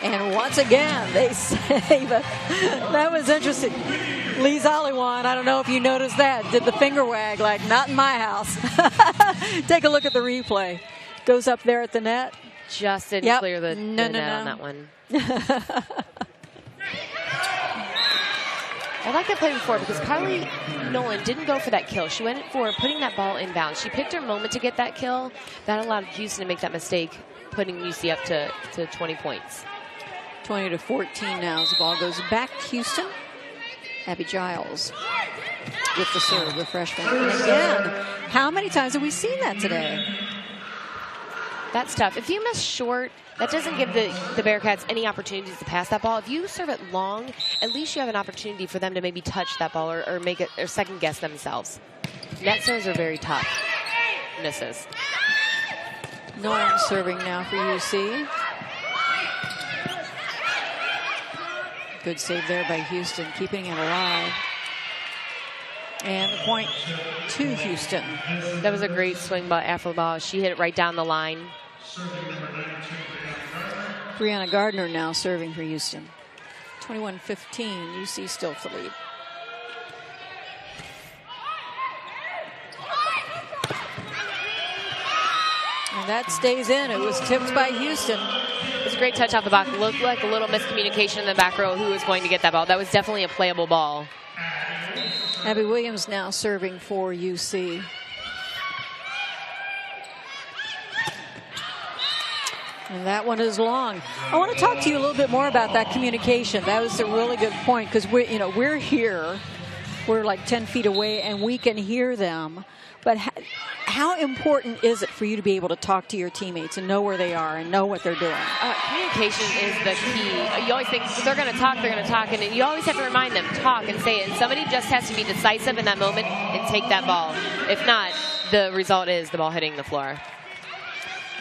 And once again, they save it. That was interesting. Lee Zaliwan, I don't know if you noticed that, did the finger wag like, not in my house. Take a look at the replay. Goes up there at the net. Just didn't clear the net on that one. I like that play before because Carly Nolan didn't go for that kill. She went for putting that ball inbounds. She picked her moment to get that kill. That allowed Houston to make that mistake, putting UC up to 20 points. 20-14 now as the ball goes back to Houston. Abby Giles with the serve, the freshman. And again, how many times have we seen that today? That's tough. If you miss short, that doesn't give the Bearcats any opportunities to pass that ball. If you serve it long, at least you have an opportunity for them to maybe touch that ball or make it or second guess themselves. Net serves are very tough. Misses. Nolan serving now for UC. Good save there by Houston, keeping it alive. And the point to Houston. That was a great swing by Afleball. She hit it right down the line. Brianna Gardner now serving for Houston. 21-15, UC still to lead. And that stays in. It was tipped by Houston. It was a great touch off the box. It looked like a little miscommunication in the back row who was going to get that ball. That was definitely a playable ball. Abby Williams now serving for UC. And that one is long. I want to talk to you a little bit more about that communication. That was a really good point because we're here we're like 10 feet away and we can hear them. But how important is it for you to be able to talk to your teammates and know where they are and know what they're doing? Communication is the key. You always think they're going to talk, and you always have to remind them, talk and say it. And somebody just has to be decisive in that moment and take that ball. If not, the result is the ball hitting the floor.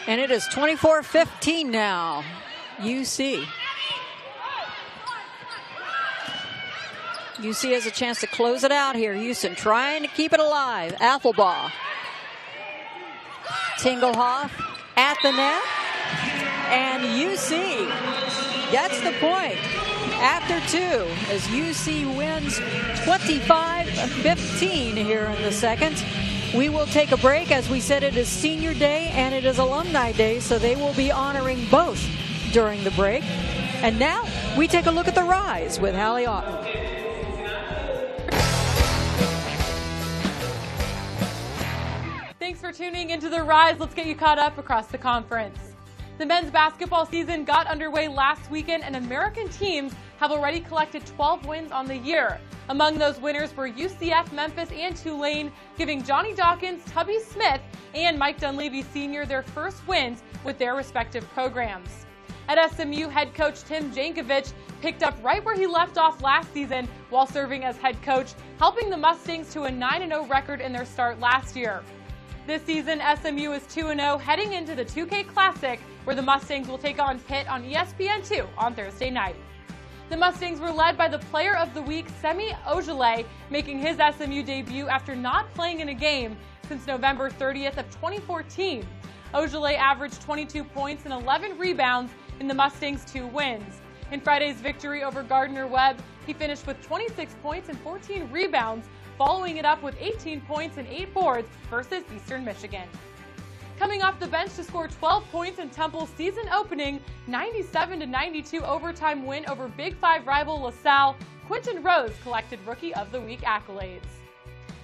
And it is 24-15 now, UC. UC has a chance to close it out here. Houston trying to keep it alive. Athelbaugh. Tingelhoff at the net. And UC gets the point after 2 as UC wins 25-15 here in the second. We will take a break. As we said, it is senior day and it is alumni day, so they will be honoring both during the break. And now we take a look at the Rise with Hallie Otten. Thanks for tuning into the Rise. Let's get you caught up across the conference. The men's basketball season got underway last weekend, and American teams have already collected 12 wins on the year. Among those winners were UCF, Memphis, and Tulane, giving Johnny Dawkins, Tubby Smith, and Mike Dunleavy Sr. their first wins with their respective programs. At SMU, head coach Tim Jankovic picked up right where he left off last season while serving as head coach, helping the Mustangs to a 9-0 record in their start last year. This season, SMU is 2-0 heading into the 2K Classic, where the Mustangs will take on Pitt on ESPN2 on Thursday night. The Mustangs were led by the Player of the Week, Semi Ojeleye, making his SMU debut after not playing in a game since November 30th of 2014. Ojeleye averaged 22 points and 11 rebounds in the Mustangs' 2 wins. In Friday's victory over Gardner-Webb, he finished with 26 points and 14 rebounds, following it up with 18 points and 8 boards versus Eastern Michigan. Coming off the bench to score 12 points in Temple's season-opening 97-92 overtime win over Big Five rival LaSalle, Quentin Rose collected Rookie of the Week accolades.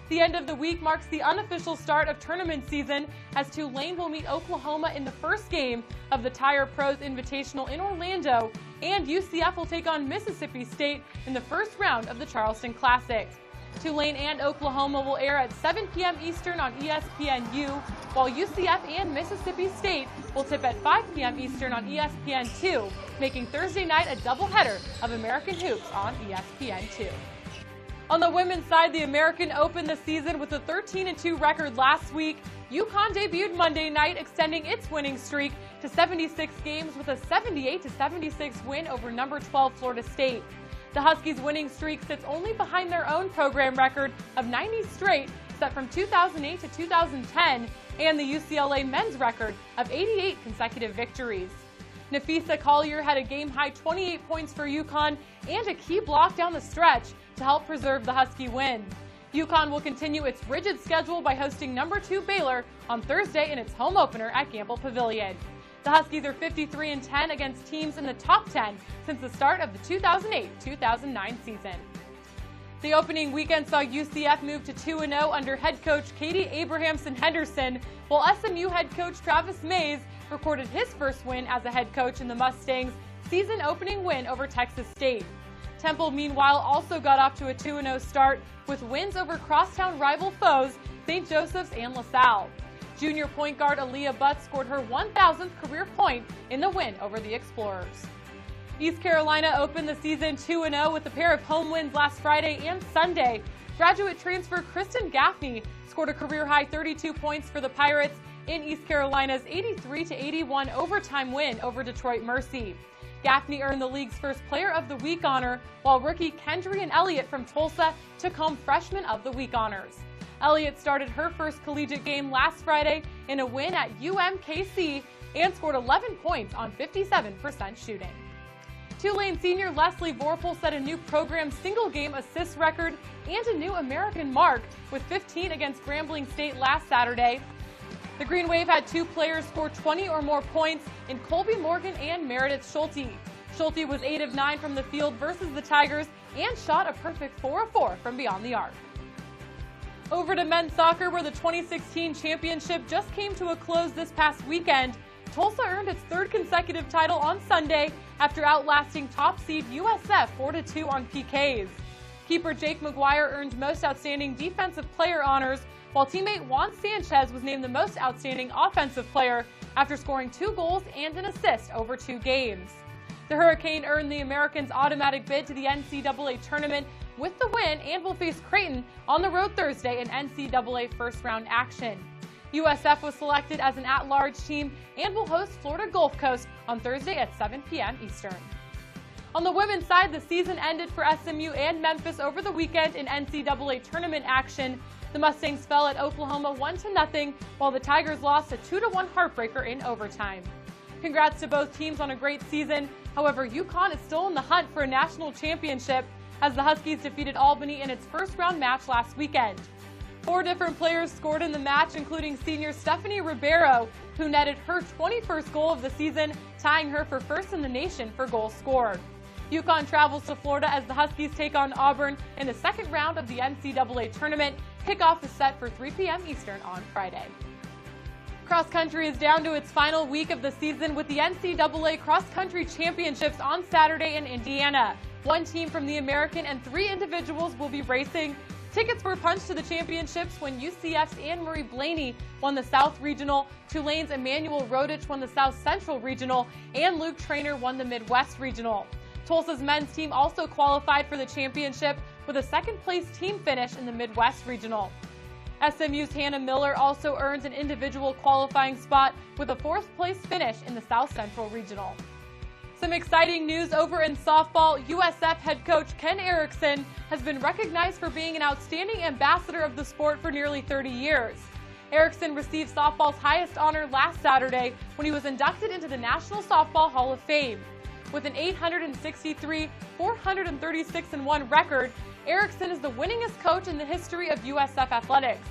The end of the week marks the unofficial start of tournament season as Tulane will meet Oklahoma in the first game of the Tire Pros Invitational in Orlando, and UCF will take on Mississippi State in the first round of the Charleston Classic. Tulane and Oklahoma will air at 7 p.m. Eastern on ESPNU, while UCF and Mississippi State will tip at 5 p.m. Eastern on ESPN2, making Thursday night a doubleheader of American Hoops on ESPN2. On the women's side, the American opened the season with a 13-2 record last week. UConn debuted Monday night, extending its winning streak to 76 games with a 78-76 win over number 12 Florida State. The Huskies' winning streak sits only behind their own program record of 90 straight, set from 2008 to 2010, and the UCLA men's record of 88 consecutive victories. Nafisa Collier had a game-high 28 points for UConn and a key block down the stretch to help preserve the Husky win. UConn will continue its rigid schedule by hosting number 2 Baylor on Thursday in its home opener at Gamble Pavilion. The Huskies are 53-10 against teams in the top 10 since the start of the 2008-2009 season. The opening weekend saw UCF move to 2-0 under head coach Katie Abrahamson-Henderson, while SMU head coach Travis Mays recorded his first win as a head coach in the Mustangs' season-opening win over Texas State. Temple, meanwhile, also got off to a 2-0 start with wins over crosstown rival foes St. Joseph's and LaSalle. Junior point guard Aaliyah Butt scored her 1,000th career point in the win over the Explorers. East Carolina opened the season 2-0 with a pair of home wins last Friday and Sunday. Graduate transfer Kristen Gaffney scored a career-high 32 points for the Pirates in East Carolina's 83-81 overtime win over Detroit Mercy. Gaffney earned the league's first Player of the Week honor, while rookie Kendrian Elliott from Tulsa took home Freshman of the Week honors. Elliott started her first collegiate game last Friday in a win at UMKC and scored 11 points on 57% shooting. Tulane senior Leslie Vorpal set a new program single-game assist record and a new American mark with 15 against Grambling State last Saturday. The Green Wave had 2 players score 20 or more points in Colby Morgan and Meredith Schulte. Schulte was 8 of 9 from the field versus the Tigers and shot a perfect 4 of 4 from beyond the arc. Over to men's soccer, where the 2016 championship just came to a close this past weekend. Tulsa earned its 3rd consecutive title on Sunday after outlasting top seed USF 4-2 on PKs. Keeper Jake McGuire earned Most Outstanding Defensive Player honors, while teammate Juan Sanchez was named the Most Outstanding Offensive Player after scoring 2 goals and an assist over 2 games. The Hurricane earned the Americans' automatic bid to the NCAA tournament with the win and will face Creighton on the road Thursday in NCAA first-round action. USF was selected as an at-large team and will host Florida Gulf Coast on Thursday at 7 p.m. Eastern. On the women's side, the season ended for SMU and Memphis over the weekend in NCAA tournament action. The Mustangs fell at Oklahoma 1-0, while the Tigers lost a 2-1 heartbreaker in overtime. Congrats to both teams on a great season. However, UConn is still in the hunt for a national championship as the Huskies defeated Albany in its first-round match last weekend. 4 different players scored in the match, including senior Stephanie Ribeiro, who netted her 21st goal of the season, tying her for first in the nation for goals scored. UConn travels to Florida as the Huskies take on Auburn in the second round of the NCAA tournament. Kickoff is set for 3 p.m. Eastern on Friday. Cross country is down to its final week of the season with the NCAA Cross Country Championships on Saturday in Indiana. 1 team from the American and 3 individuals will be racing. Tickets were punched to the championships when UCF's Anne-Marie Blaney won the South Regional, Tulane's Emmanuel Rodich won the South Central Regional, and Luke Traynor won the Midwest Regional. Tulsa's men's team also qualified for the championship with a second-place team finish in the Midwest Regional. SMU's Hannah Miller also earned an individual qualifying spot with a 4th-place finish in the South Central Regional. Some exciting news over in softball. USF head coach Ken Erickson has been recognized for being an outstanding ambassador of the sport for nearly 30 years. Erickson received softball's highest honor last Saturday when he was inducted into the National Softball Hall of Fame. With an 863, 436-1 record, Erickson is the winningest coach in the history of USF athletics.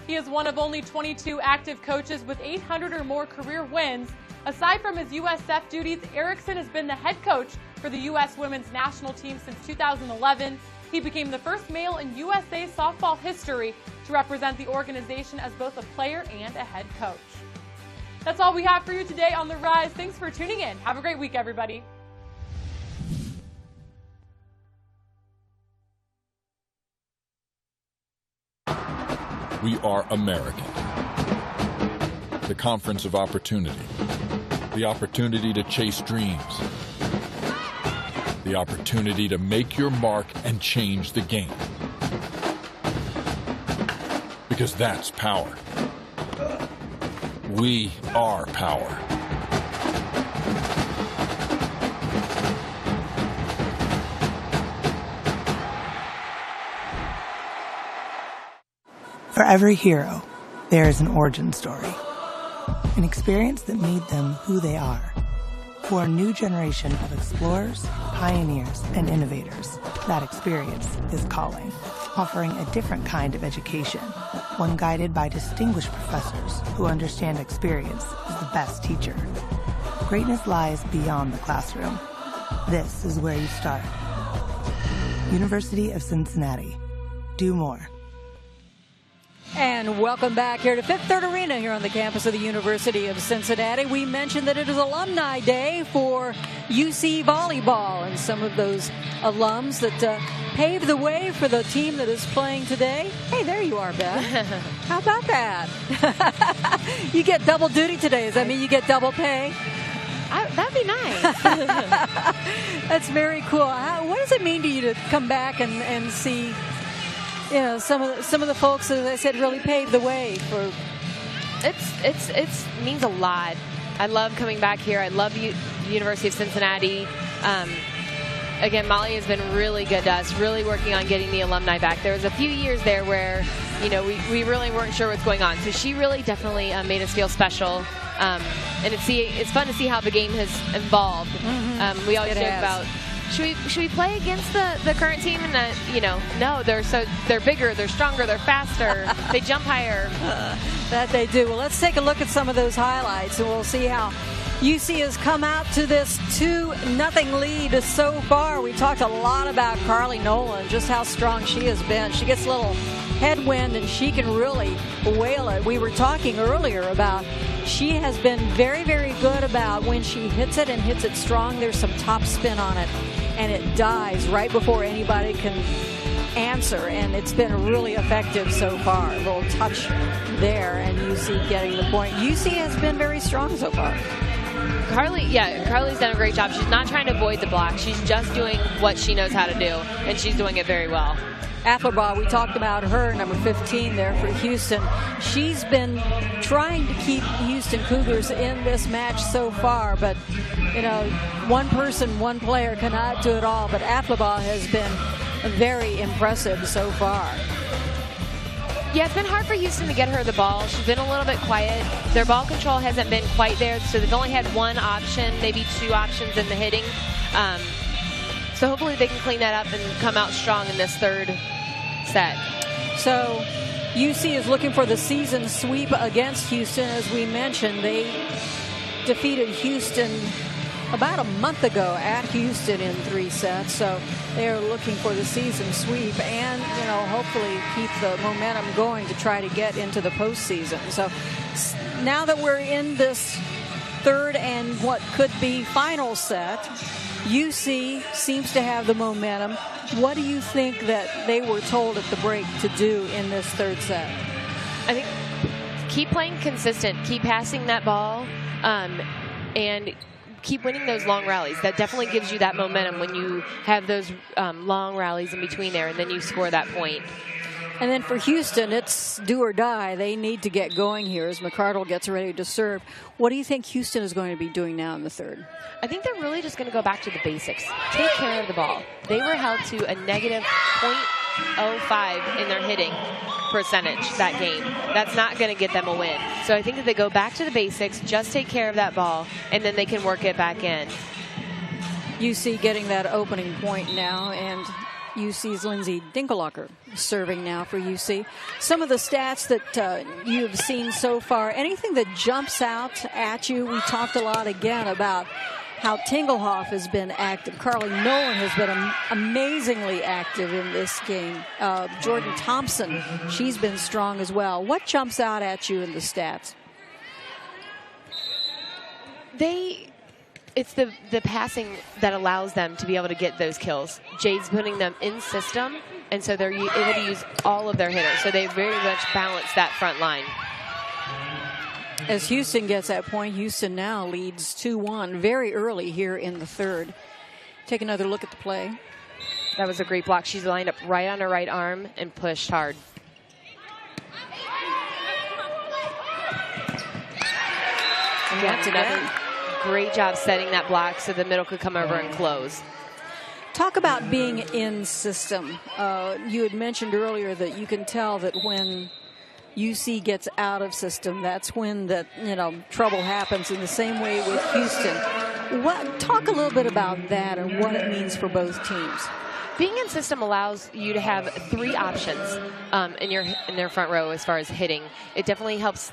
He is one of only 22 active coaches with 800 or more career wins. Aside from his USF duties, Erickson has been the head coach for the U.S. women's national team since 2011. He became the first male in USA softball history to represent the organization as both a player and a head coach. That's all we have for you today on The Rise. Thanks for tuning in. Have a great week, everybody. We are American. The conference of opportunity. The opportunity to chase dreams. The opportunity to make your mark and change the game. Because that's power. We are power. For every hero, there is an origin story. An experience that made them who they are. For a new generation of explorers, pioneers, and innovators, that experience is calling, offering a different kind of education, one guided by distinguished professors who understand experience is the best teacher. Greatness lies beyond the classroom. This is where you start. University of Cincinnati. Do more. And welcome back here to Fifth Third Arena here on the campus of the University of Cincinnati. We mentioned that it is Alumni Day for UC Volleyball, and some of those alums that paved the way for the team that is playing today. Hey, there you are, Beth. How about that? You get double duty today. Does that mean you get double pay? That'd be nice. That's very cool. What does it mean to you to come back and see, you know, some of the folks, as I said, really paved the way for? It means a lot. I love coming back here. I love University of Cincinnati. Again, Molly has been really good to us, really working on getting the alumni back. There was a few years there where, you know, we really weren't sure what's going on. So she really definitely made us feel special. And it's fun to see how the game has evolved. Mm-hmm. We always joke about, should we play against the current team? And no, they're bigger, they're stronger, they're faster, they jump higher. That they do. Well, let's take a look at some of those highlights, and we'll see how UC has come out to this 2-0 lead so far. We talked a lot about Carly Nolan, just how strong she has been. She gets a little headwind and she can really whale it. We were talking earlier about she has been very, very good about when she hits it and hits it strong, there's some top spin on it, and it dies right before anybody can answer, and it's been really effective so far. A little touch there, and UC getting the point. UC has been very strong so far. Carly's done a great job. She's not trying to avoid the block. She's just doing what she knows how to do, and she's doing it very well. Athlerbaugh, we talked about her, number 15 there for Houston. She's been trying to keep Houston Cougars in this match so far, but, you know, one person, one player cannot do it all, but Athlerbaugh has been very impressive so far. Yeah, it's been hard for Houston to get her the ball. She's been a little bit quiet. Their ball control hasn't been quite there, so they've only had one option, maybe two options in the hitting. So hopefully they can clean that up and come out strong in this third set. So UC is looking for the season sweep against Houston. As we mentioned, they defeated Houston about a month ago at Houston in 3 sets. So they are looking for the season sweep and, you know, hopefully keep the momentum going to try to get into the postseason. So now that we're in this third and what could be final set, UC seems to have the momentum. What do you think that they were told at the break to do in this third set? I think keep playing consistent, keep passing that ball, and keep winning those long rallies. That definitely gives you that momentum when you have those long rallies in between there, and then you score that point. And then for Houston, it's do or die. They need to get going here as McCardle gets ready to serve. What do you think Houston is going to be doing now in the third? I think they're really just going to go back to the basics. Take care of the ball. They were held to a negative .05 in their hitting percentage that game. That's not going to get them a win. So I think that they go back to the basics, just take care of that ball, and then they can work it back in. UC getting that opening point now, and UC's Lindsay Dinkelocker serving now for UC. Some of the stats that you have seen so far, anything that jumps out at you? We talked a lot again about how Tingelhoff has been active. Carly Nolan has been amazingly active in this game. Jordan Thompson, she's been strong as well. What jumps out at you in the stats? It's the passing that allows them to be able to get those kills. Jade's putting them in system, and so they're able to use all of their hitters. So they very much balance that front line. As Houston gets that point, Houston now leads 2-1 very early here in the third. Take another look at the play. That was a great block. She's lined up right on her right arm and pushed hard. Once again, great job setting that block so the middle could come over and close. Talk about being in system. You had mentioned earlier that you can tell that when UC gets out of system, that's when trouble happens. In the same way with Houston. Talk a little bit about that and what it means for both teams. Being in system allows you to have 3 options in their front row as far as hitting. It definitely helps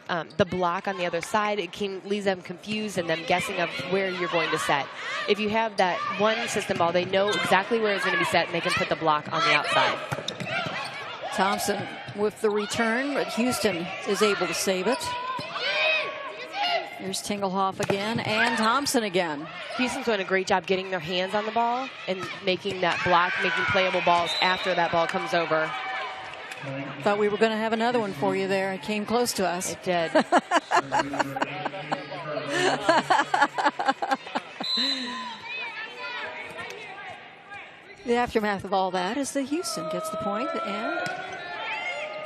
the block on the other side. It leaves them confused and them guessing of where you're going to set. If you have that one system ball, they know exactly where it's going to be set, and they can put the block on the outside. Thompson with the return, but Houston is able to save it. Here's Tingelhoff again, and Thompson again. Houston's doing a great job getting their hands on the ball and making that block, making playable balls after that ball comes over. Thought we were going to have another one for you there. It came close to us. It did. The aftermath of all that is that Houston gets the point, and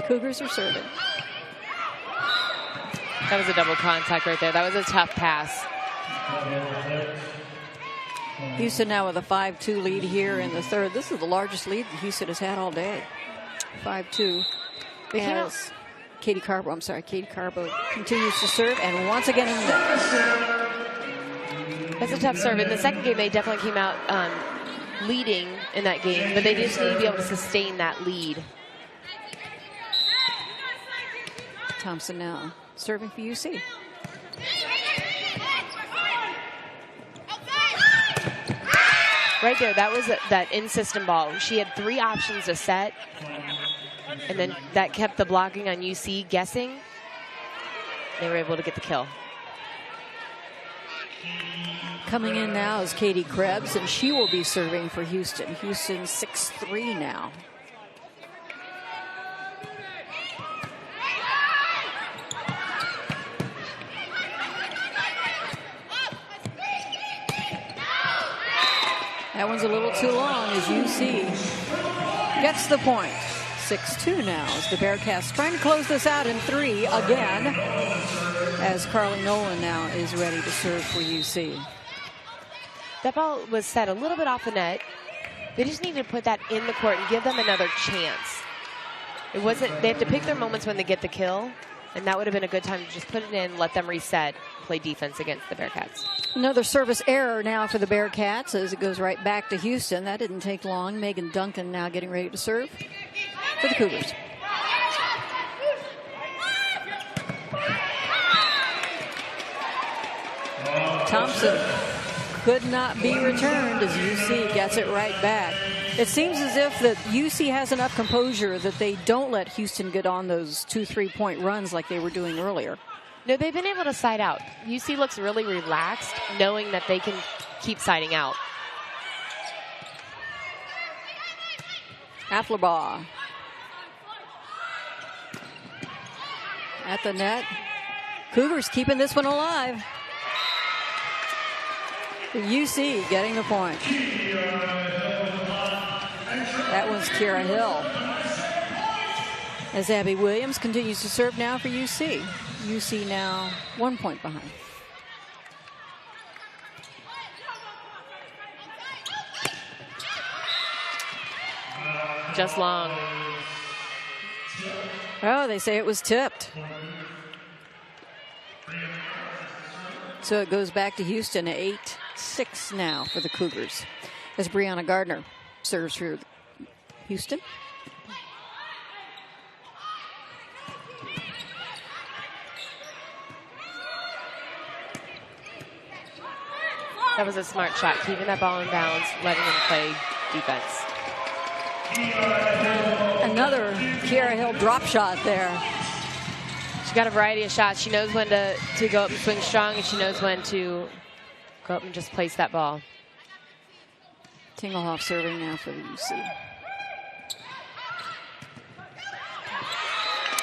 Cougars are serving. That was a double contact right there. That was a tough pass. Houston now with a 5-2 lead here in the third. This is the largest lead that Houston has had all day. 5-2. As Katie Carbo continues to serve, and once again in the net. That's a tough serve. In the second game, they definitely came out leading in that game, but they just need to be able to sustain that lead. Thompson now serving for UC. Right there, that was that in-system ball. She had 3 options to set, and then that kept the blocking on UC guessing. They were able to get the kill. Coming in now is Katie Krebs, and she will be serving for Houston. Houston 6-3 now. That one's a little too long as UC gets the point. 6-2 now as the Bearcats trying to close this out in 3 again as Carly Nolan now is ready to serve for UC. That ball was set a little bit off the net. They just need to put that in the court and give them another chance. It wasn't, they have to pick their moments when they get the kill, and that would have been a good time to just put it in, let them reset, play defense against the Bearcats. Another service error now for the Bearcats as it goes right back to Houston. That didn't take long. Megan Duncan now getting ready to serve for the Cougars. Thompson could not be returned as UC gets it right back. It seems as if that UC has enough composure that they don't let Houston get on those 2 3-point runs like they were doing earlier. No, they've been able to side out. UC looks really relaxed, knowing that they can keep siding out. Afflerbaugh at the net. Cougars keeping this one alive. UC getting the point. That one's Kira Hill. As Abby Williams continues to serve now for UC. UC now 1 point behind. Just long. Oh, they say it was tipped. So it goes back to Houston at 8-6 now for the Cougars as Brianna Gardner serves for Houston. That was a smart shot, keeping that ball in bounds, letting them play defense. Another Kiara Hill drop shot there. She's got a variety of shots. She knows when to go up and swing strong, and she knows when to go up and just place that ball. Tingelhoff serving now for the UC.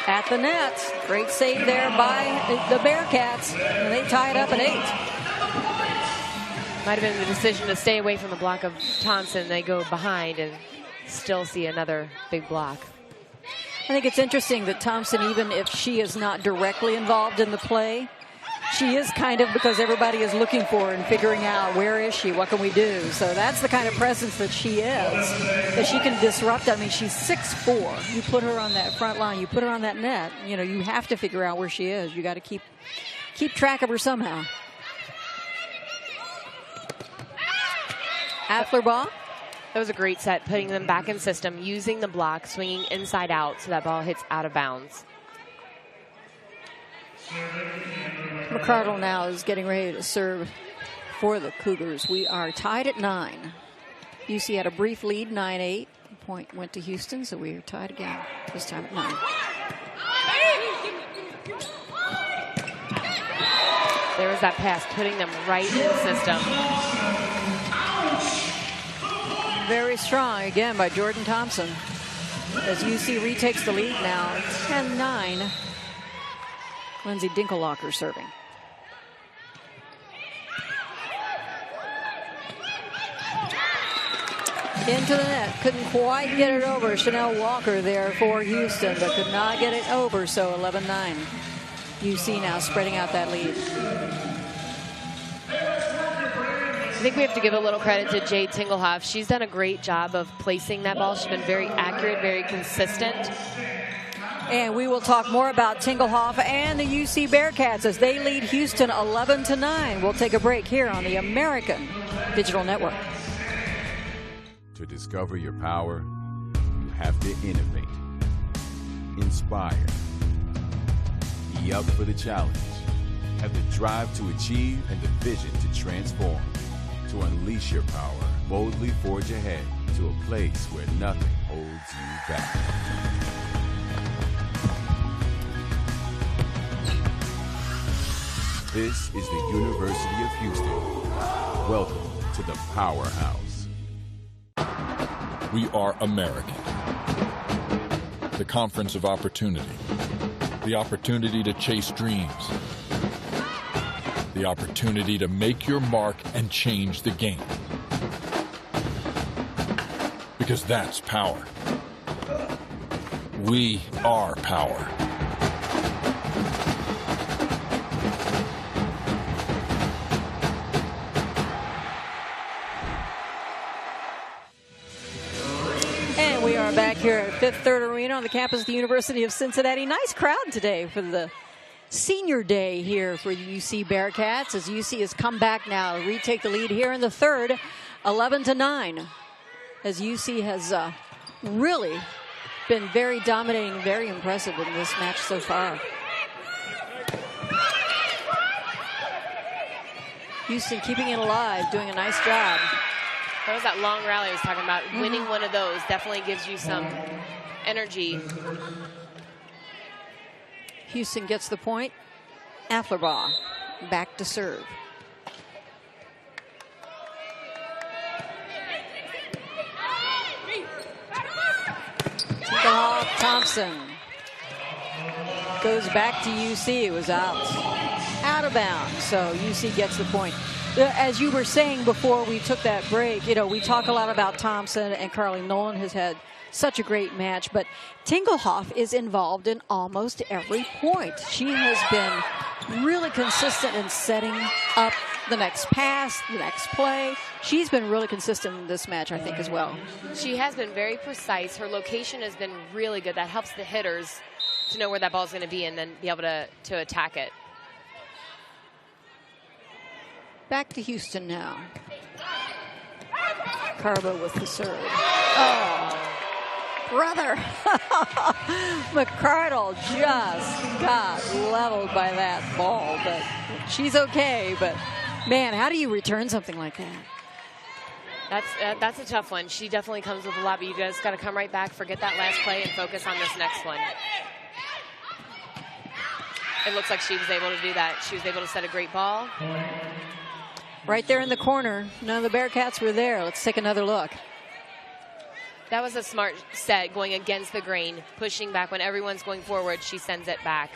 At the net. Great save there by the Bearcats. And they tie it up at 8. Might have been the decision to stay away from the block of Thompson. They go behind and still see another big block. I think it's interesting that Thompson, even if she is not directly involved in the play, she is kind of, because everybody is looking for her and figuring out where is she, what can we do. So that's the kind of presence that she is, that she can disrupt. I mean, she's 6'4". You put her on that front line, you put her on that net, you know, you have to figure out where she is. You got to keep track of her somehow. Afflerbaugh. That was a great set, putting them back in system, using the block, swinging inside out so that ball hits out of bounds. McCardle now is getting ready to serve for the Cougars. We are tied at 9. UC had a brief lead, 9-8. The point went to Houston, so we are tied again, this time at 9. There was that pass, putting them right in the system. Very strong again by Jordan Thompson as UC retakes the lead now, 10-9. Lindsay Dinkellocker serving. Into the net, couldn't quite get it over. Chanel Walker there for Houston, but could not get it over, so 11-9. UC now spreading out that lead. I think we have to give a little credit to Jade Tingelhoff. She's done a great job of placing that ball. She's been very accurate, very consistent. And we will talk more about Tingelhoff and the UC Bearcats as they lead Houston 11-9. We'll take a break here on the American Digital Network. To discover your power, you have to innovate, inspire, be up for the challenge, have the drive to achieve and the vision to transform. To unleash your power, boldly forge ahead to a place where nothing holds you back. This is the University of Houston. Welcome to the Powerhouse. We are American. The conference of opportunity. The opportunity to chase dreams. The opportunity to make your mark and change the game. because that's power. We are power. And we are back here at Fifth Third Arena on the campus of the University of Cincinnati. Nice crowd today for the senior day here for the UC Bearcats, as UC has come back now to retake the lead here in the third, 11-9, as UC has really been very dominating, very impressive in this match so far. Houston keeping it alive, doing a nice job. That was that long rally I was talking about. Winning one of those definitely gives you some energy. Houston gets the point. Afflerbaugh back to serve. Thompson goes back to UC. It was out of bounds, so UC gets the point. As you were saying before we took that break, you know, we talk a lot about Thompson, and Carly Nolan has had such a great match, but Tingelhoff is involved in almost every point. She has been really consistent in setting up the next pass, the next play. She's been really consistent in this match, I think, as well. She has been very precise. Her location has been really good. That helps the hitters to know where that ball is going to be and then be able to attack it. Back to Houston now. Carbo with the serve. Oh, brother. McCardle just got leveled by that ball, but she's okay. But, man, how do you return something like that? That's a tough one. She definitely comes with a lot, but you just got to come right back, forget that last play, and focus on this next one. It looks like she was able to do that. She was able to set a great ball. Right there in the corner. None of the Bearcats were there. Let's take another look. That was a smart set, going against the grain, pushing back when everyone's going forward. She sends it back.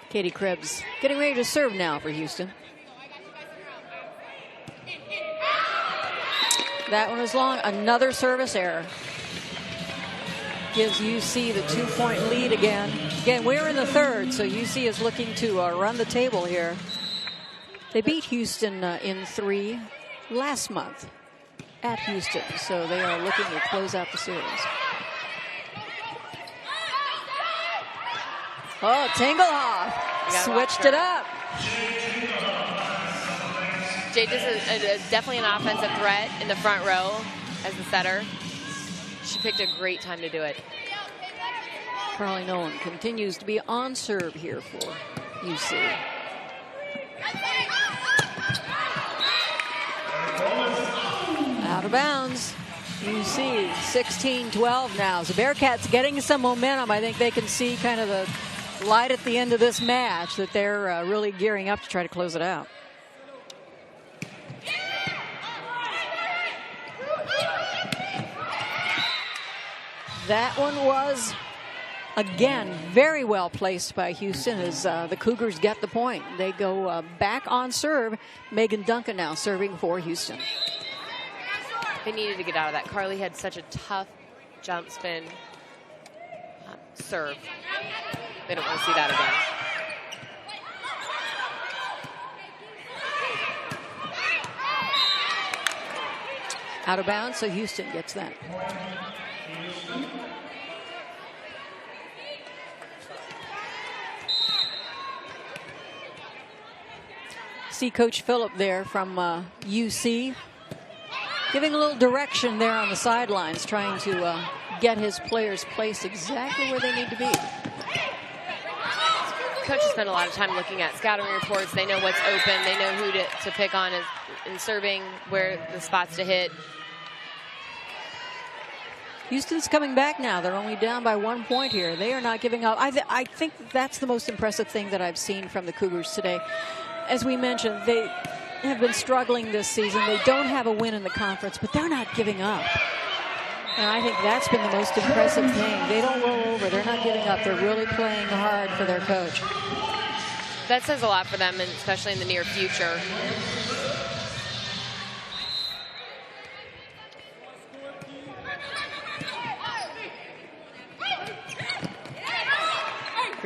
Katie Cribbs getting ready to serve now for Houston. That one is long. Another service error. Gives UC the 2-point lead again. Again, we're in the third, so UC is looking to run the table here. They beat Houston in 3 last month at Houston, so they are looking to close out the series. Oh, Tingelhoff switched it up. Jade is definitely an offensive threat in the front row as the setter. She picked a great time to do it. Carly Nolan continues to be on serve here for UC. Out of bounds. UC 16-12 now. So Bearcats getting some momentum. I think they can see kind of the light at the end of this match, that they're really gearing up to try to close it out. That one was, again, very well placed by Houston as the Cougars get the point. They go back on serve. Megan Duncan now serving for Houston. They needed to get out of that. Carly had such a tough jump spin serve. They don't want to see that again. Out of bounds, so Houston gets that. See Coach Phillip there from UC giving a little direction there on the sidelines, trying to get his players placed exactly where they need to be. Coaches spend a lot of time looking at scouting reports. They know what's open. They know who to pick on in serving, where the spots to hit. Houston's coming back now. They're only down by 1 point here. They are not giving up. I think that's the most impressive thing that I've seen from the Cougars today. As we mentioned, they have been struggling this season. They don't have a win in the conference, but they're not giving up. And I think that's been the most impressive thing. They don't roll over. They're not giving up. They're really playing hard for their coach. That says a lot for them, and especially in the near future.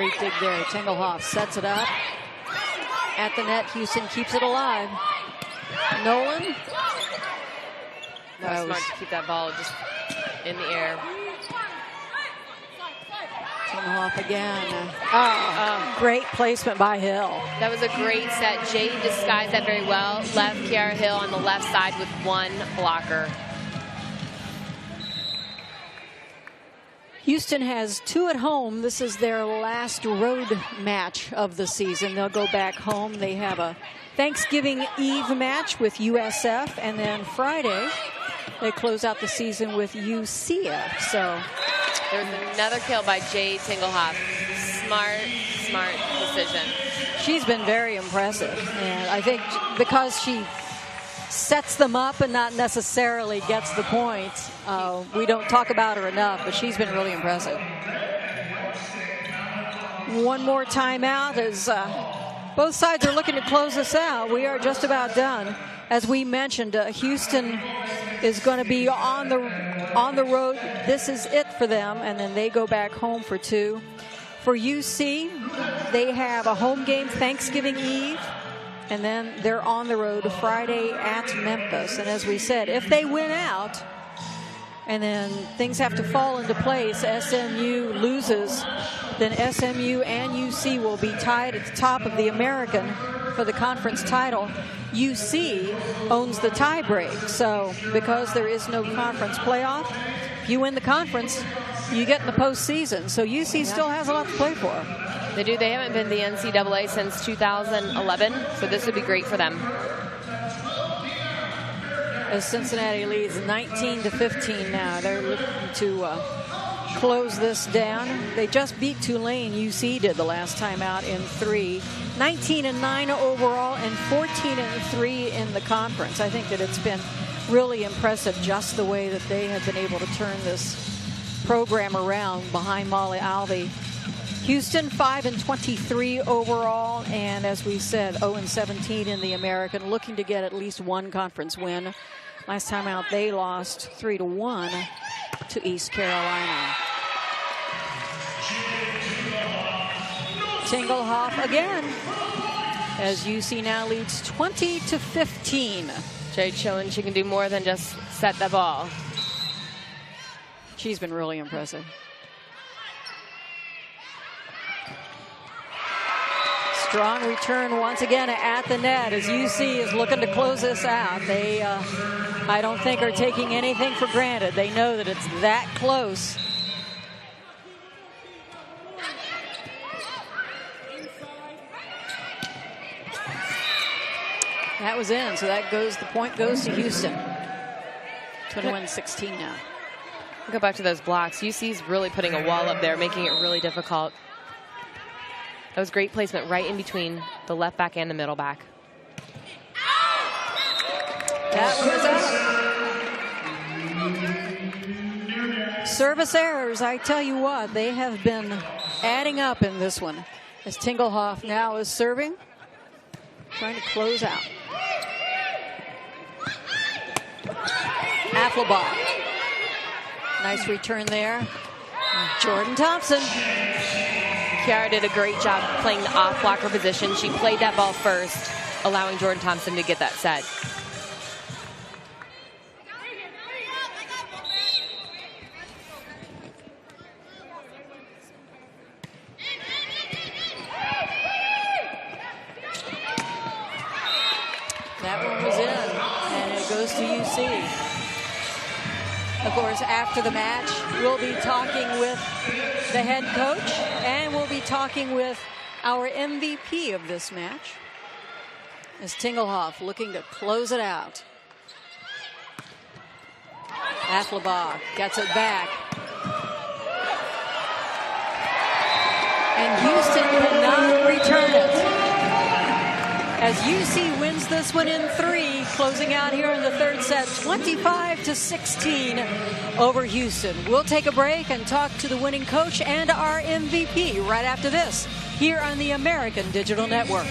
Great dig there. Tingelhoff sets it up. At the net, Houston keeps it alive. Nolan. That was smart to keep that ball just in the air. Tingelhoff again. Great placement by Hill. That was a great set. Jade disguised that very well. Left Kiara Hill on the left side with one blocker. Houston has 2 at home. This is their last road match of the season. They'll go back home. They have a Thanksgiving Eve match with USF, and then Friday they close out the season with UCF. So there's another kill by Jade Tingelhoff. Smart decision. She's been very impressive, and I think because she sets them up and not necessarily gets the points, we don't talk about her enough, but she's been really impressive. One more timeout as both sides are looking to close this out. We are just about done. As we mentioned, Houston is going to be on the road. This is it for them, and then they go back home for 2. For UC, they have a home game Thanksgiving Eve, and then they're on the road Friday at Memphis. And as we said, if they win out, and then things have to fall into place, SMU loses, then SMU and UC will be tied at the top of the American for the conference title. UC owns the tiebreak. So because there is no conference playoff, if you win the conference, you get in the postseason. So UC still has a lot to play for. They do. They haven't been the NCAA since 2011, so this would be great for them. As Cincinnati leads 19-15 now. They're looking to close this down. They just beat Tulane. UC did the last time out in 3. 19-9 overall and 14-3 in the conference. I think that it's been really impressive just the way that they have been able to turn this program around behind Molly Alvey. Houston 5-23 overall, and as we said, 0-17 in the American, looking to get at least one conference win. Last time out, they lost 3-1 to East Carolina. Tingelhoff again, as UC now leads 20-15. Jade showing she can do more than just set the ball. She's been really impressive. Strong return once again at the net as UC is looking to close this out. They, I don't think, are taking anything for granted. They know that it's that close. That was in, so that goes, the point goes to Houston. 21-16 now. Go back to those blocks. UC's really putting a wall up there, making it really difficult. That was great placement right in between the left back and the middle back. That was out. Service errors, I tell you what, they have been adding up in this one. As Tingelhoff now is serving, trying to close out. Afflebaugh. Nice return there. Jordan Thompson. Kiara did a great job playing the off blocker position. She played that ball first, allowing Jordan Thompson to get that set. That one was in, and it goes to UC. Of course, after the match, we'll be talking with the head coach, and we'll be talking with our MVP of this match, as Tingelhoff looking to close it out. Afflebaugh gets it back. And Houston cannot return it. As UC wins this one in 3, closing out here in the third set, 25-16 over Houston. We'll take a break and talk to the winning coach and our MVP right after this, here on the American Digital Network.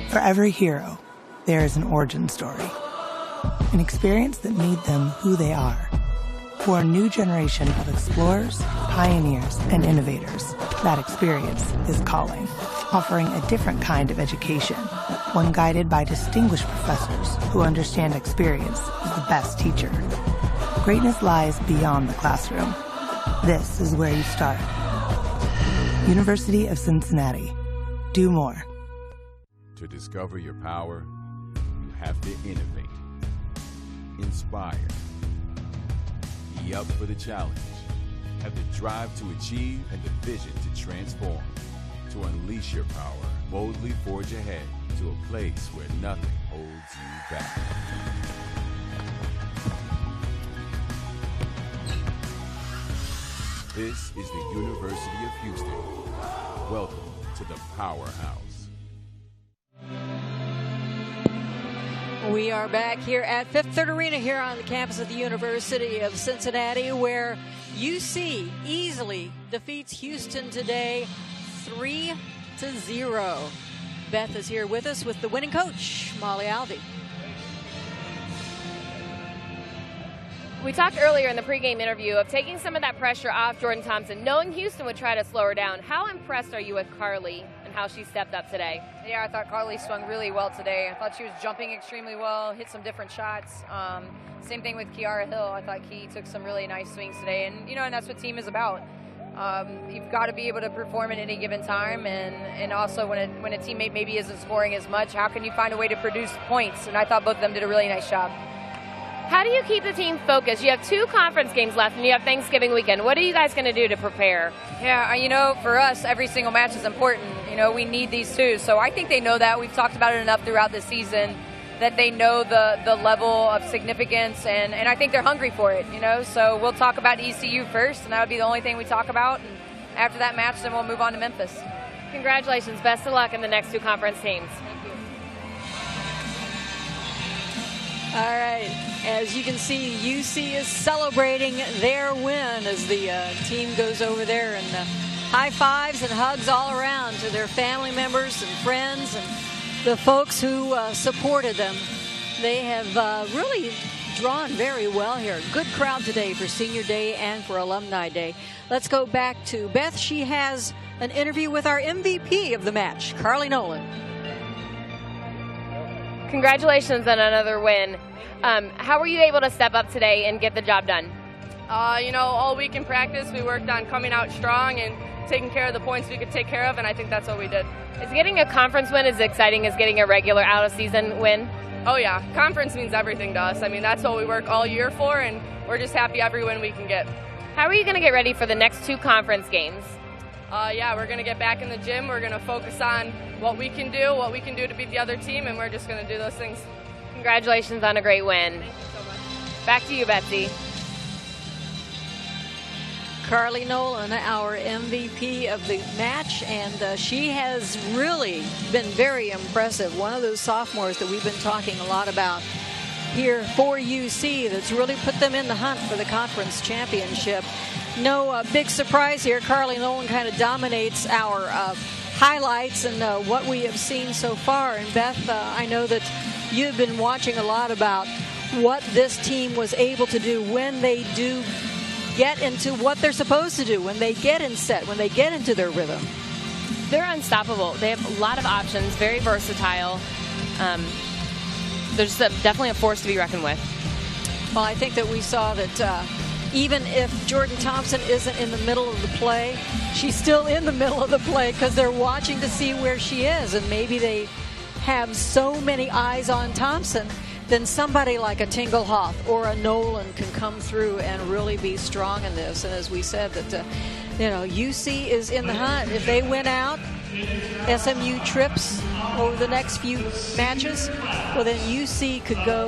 For every hero, there is an origin story. An experience that made them who they are. for a new generation of explorers, pioneers, and innovators. That experience is calling, offering a different kind of education, one guided by distinguished professors who understand experience is the best teacher. Greatness lies beyond the classroom. This is where you start. University of Cincinnati. Do more. To discover your power, you have to innovate, inspire, be up for the challenge, have the drive to achieve and the vision to transform. To unleash your power, boldly forge ahead to a place where nothing holds you back. This is the University of Houston. Welcome to the Powerhouse. We are back here at Fifth Third Arena here on the campus of the University of Cincinnati, where UC easily defeats Houston today 3-0. Beth is here with us with the winning coach, Molly Alvey. We talked earlier in the pregame interview of taking some of that pressure off Jordan Thompson, knowing Houston would try to slow her down. How impressed are you with Carly and how she stepped up today? Yeah, I thought Carly swung really well today. I thought she was jumping extremely well, hit some different shots. Same thing with Kiara Hill. I thought Key took some really nice swings today. And, and that's what team is about. You've got to be able to perform at any given time. And also when a teammate maybe isn't scoring as much, how can you find a way to produce points? And I thought both of them did a really nice job. How do you keep the team focused? You have 2 conference games left and you have Thanksgiving weekend. What are you guys going to do to prepare? Yeah, for us, every single match is important. We need these 2. So I think they know that. We've talked about it enough throughout the season that they know the level of significance, and I think they're hungry for it, So we'll talk about ECU first, and that would be the only thing we talk about. And after that match, then we'll move on to Memphis. Congratulations. Best of luck in the next 2 conference teams. Thank you. All right, as you can see, UC is celebrating their win as the team goes over there, and high fives and hugs all around to their family members and friends and the folks who supported them. They have really drawn very well here. Good crowd today for Senior Day and for Alumni Day. Let's go back to Beth. She has an interview with our MVP of the match, Carly Nolan. Congratulations on another win. How were you able to step up today and get the job done? All week in practice we worked on coming out strong and taking care of the points we could take care of, and I think that's what we did. Is getting a conference win as exciting as getting a regular out-of-season win? Oh yeah, conference means everything to us. I mean, that's what we work all year for, and we're just happy every win we can get. How are you going to get ready for the next 2 conference games? We're going to get back in the gym. We're going to focus on what we can do to beat the other team, and we're just going to do those things. Congratulations on a great win. Thank you so much. Back to you, Betsy. Carly Nolan, our MVP of the match, and she has really been very impressive. One of those sophomores that we've been talking a lot about here for UC that's really put them in the hunt for the conference championship. No big surprise here. Carly Nolan kind of dominates our highlights and what we have seen so far. And Beth, I know that you've been watching a lot about what this team was able to do when they do get into what they're supposed to do, when they get in set, when they get into their rhythm. They're unstoppable. They have a lot of options, very versatile. They're just definitely a force to be reckoned with. Well, I think that we saw that even if Jordan Thompson isn't in the middle of the play, she's still in the middle of the play because they're watching to see where she is, and maybe they have so many eyes on Thompson, then somebody like a Tingelhoff or a Nolan can come through and really be strong in this. And as we said, that UC is in the hunt. If they win out, SMU trips over the next few matches, well then UC could go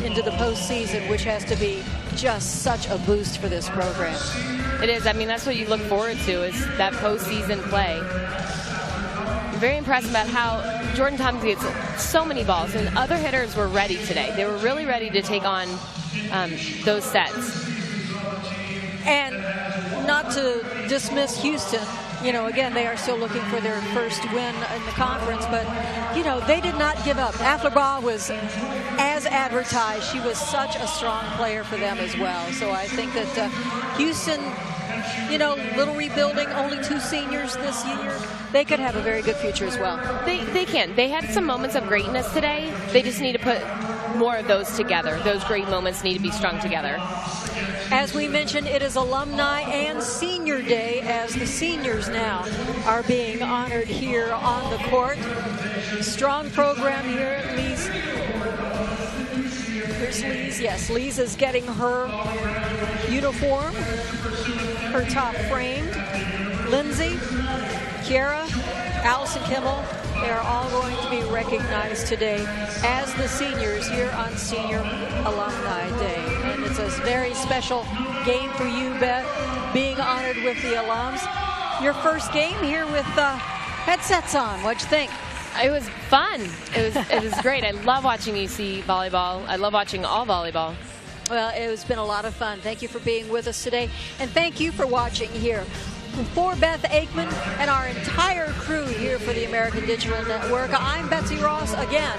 into the postseason, which has to be just such a boost for this program. It is. I mean, that's what you look forward to, is that postseason play. I'm very impressed about how Jordan Thompson gets so many balls, and other hitters were ready today. They were really ready to take on those sets. And not to dismiss Houston, You know, again, they are still looking for their first win in the conference, but, you know, they did not give up. Afflerbach was, as advertised, she was such a strong player for them as well. So I think that Houston, you know, little rebuilding, only 2 seniors this year, they could have a very good future as well. They can. They had some moments of greatness today. They just need to put more of those together. Those great moments need to be strung together. As we mentioned, it is Alumni and Senior Day as the seniors now are being honored here on the court. Strong program here. Here's Lee's. Yes, Lee's is getting her uniform, her top framed. Lindsay, Kiara, Allison Kimmel, they are all going to be recognized today as the seniors here on Senior Alumni Day. And it's a very special game for you, Beth, being honored with the alums. Your first game here with headsets on. What'd you think? It was fun. It was great. I love watching UC volleyball. I love watching all volleyball. Well, it has been a lot of fun. Thank you for being with us today. And thank you for watching here. For Beth Aikman and our entire crew here for the American Digital Network, I'm Betsy Ross. Again,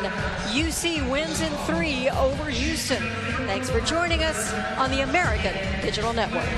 UC wins in 3 over Houston. Thanks for joining us on the American Digital Network.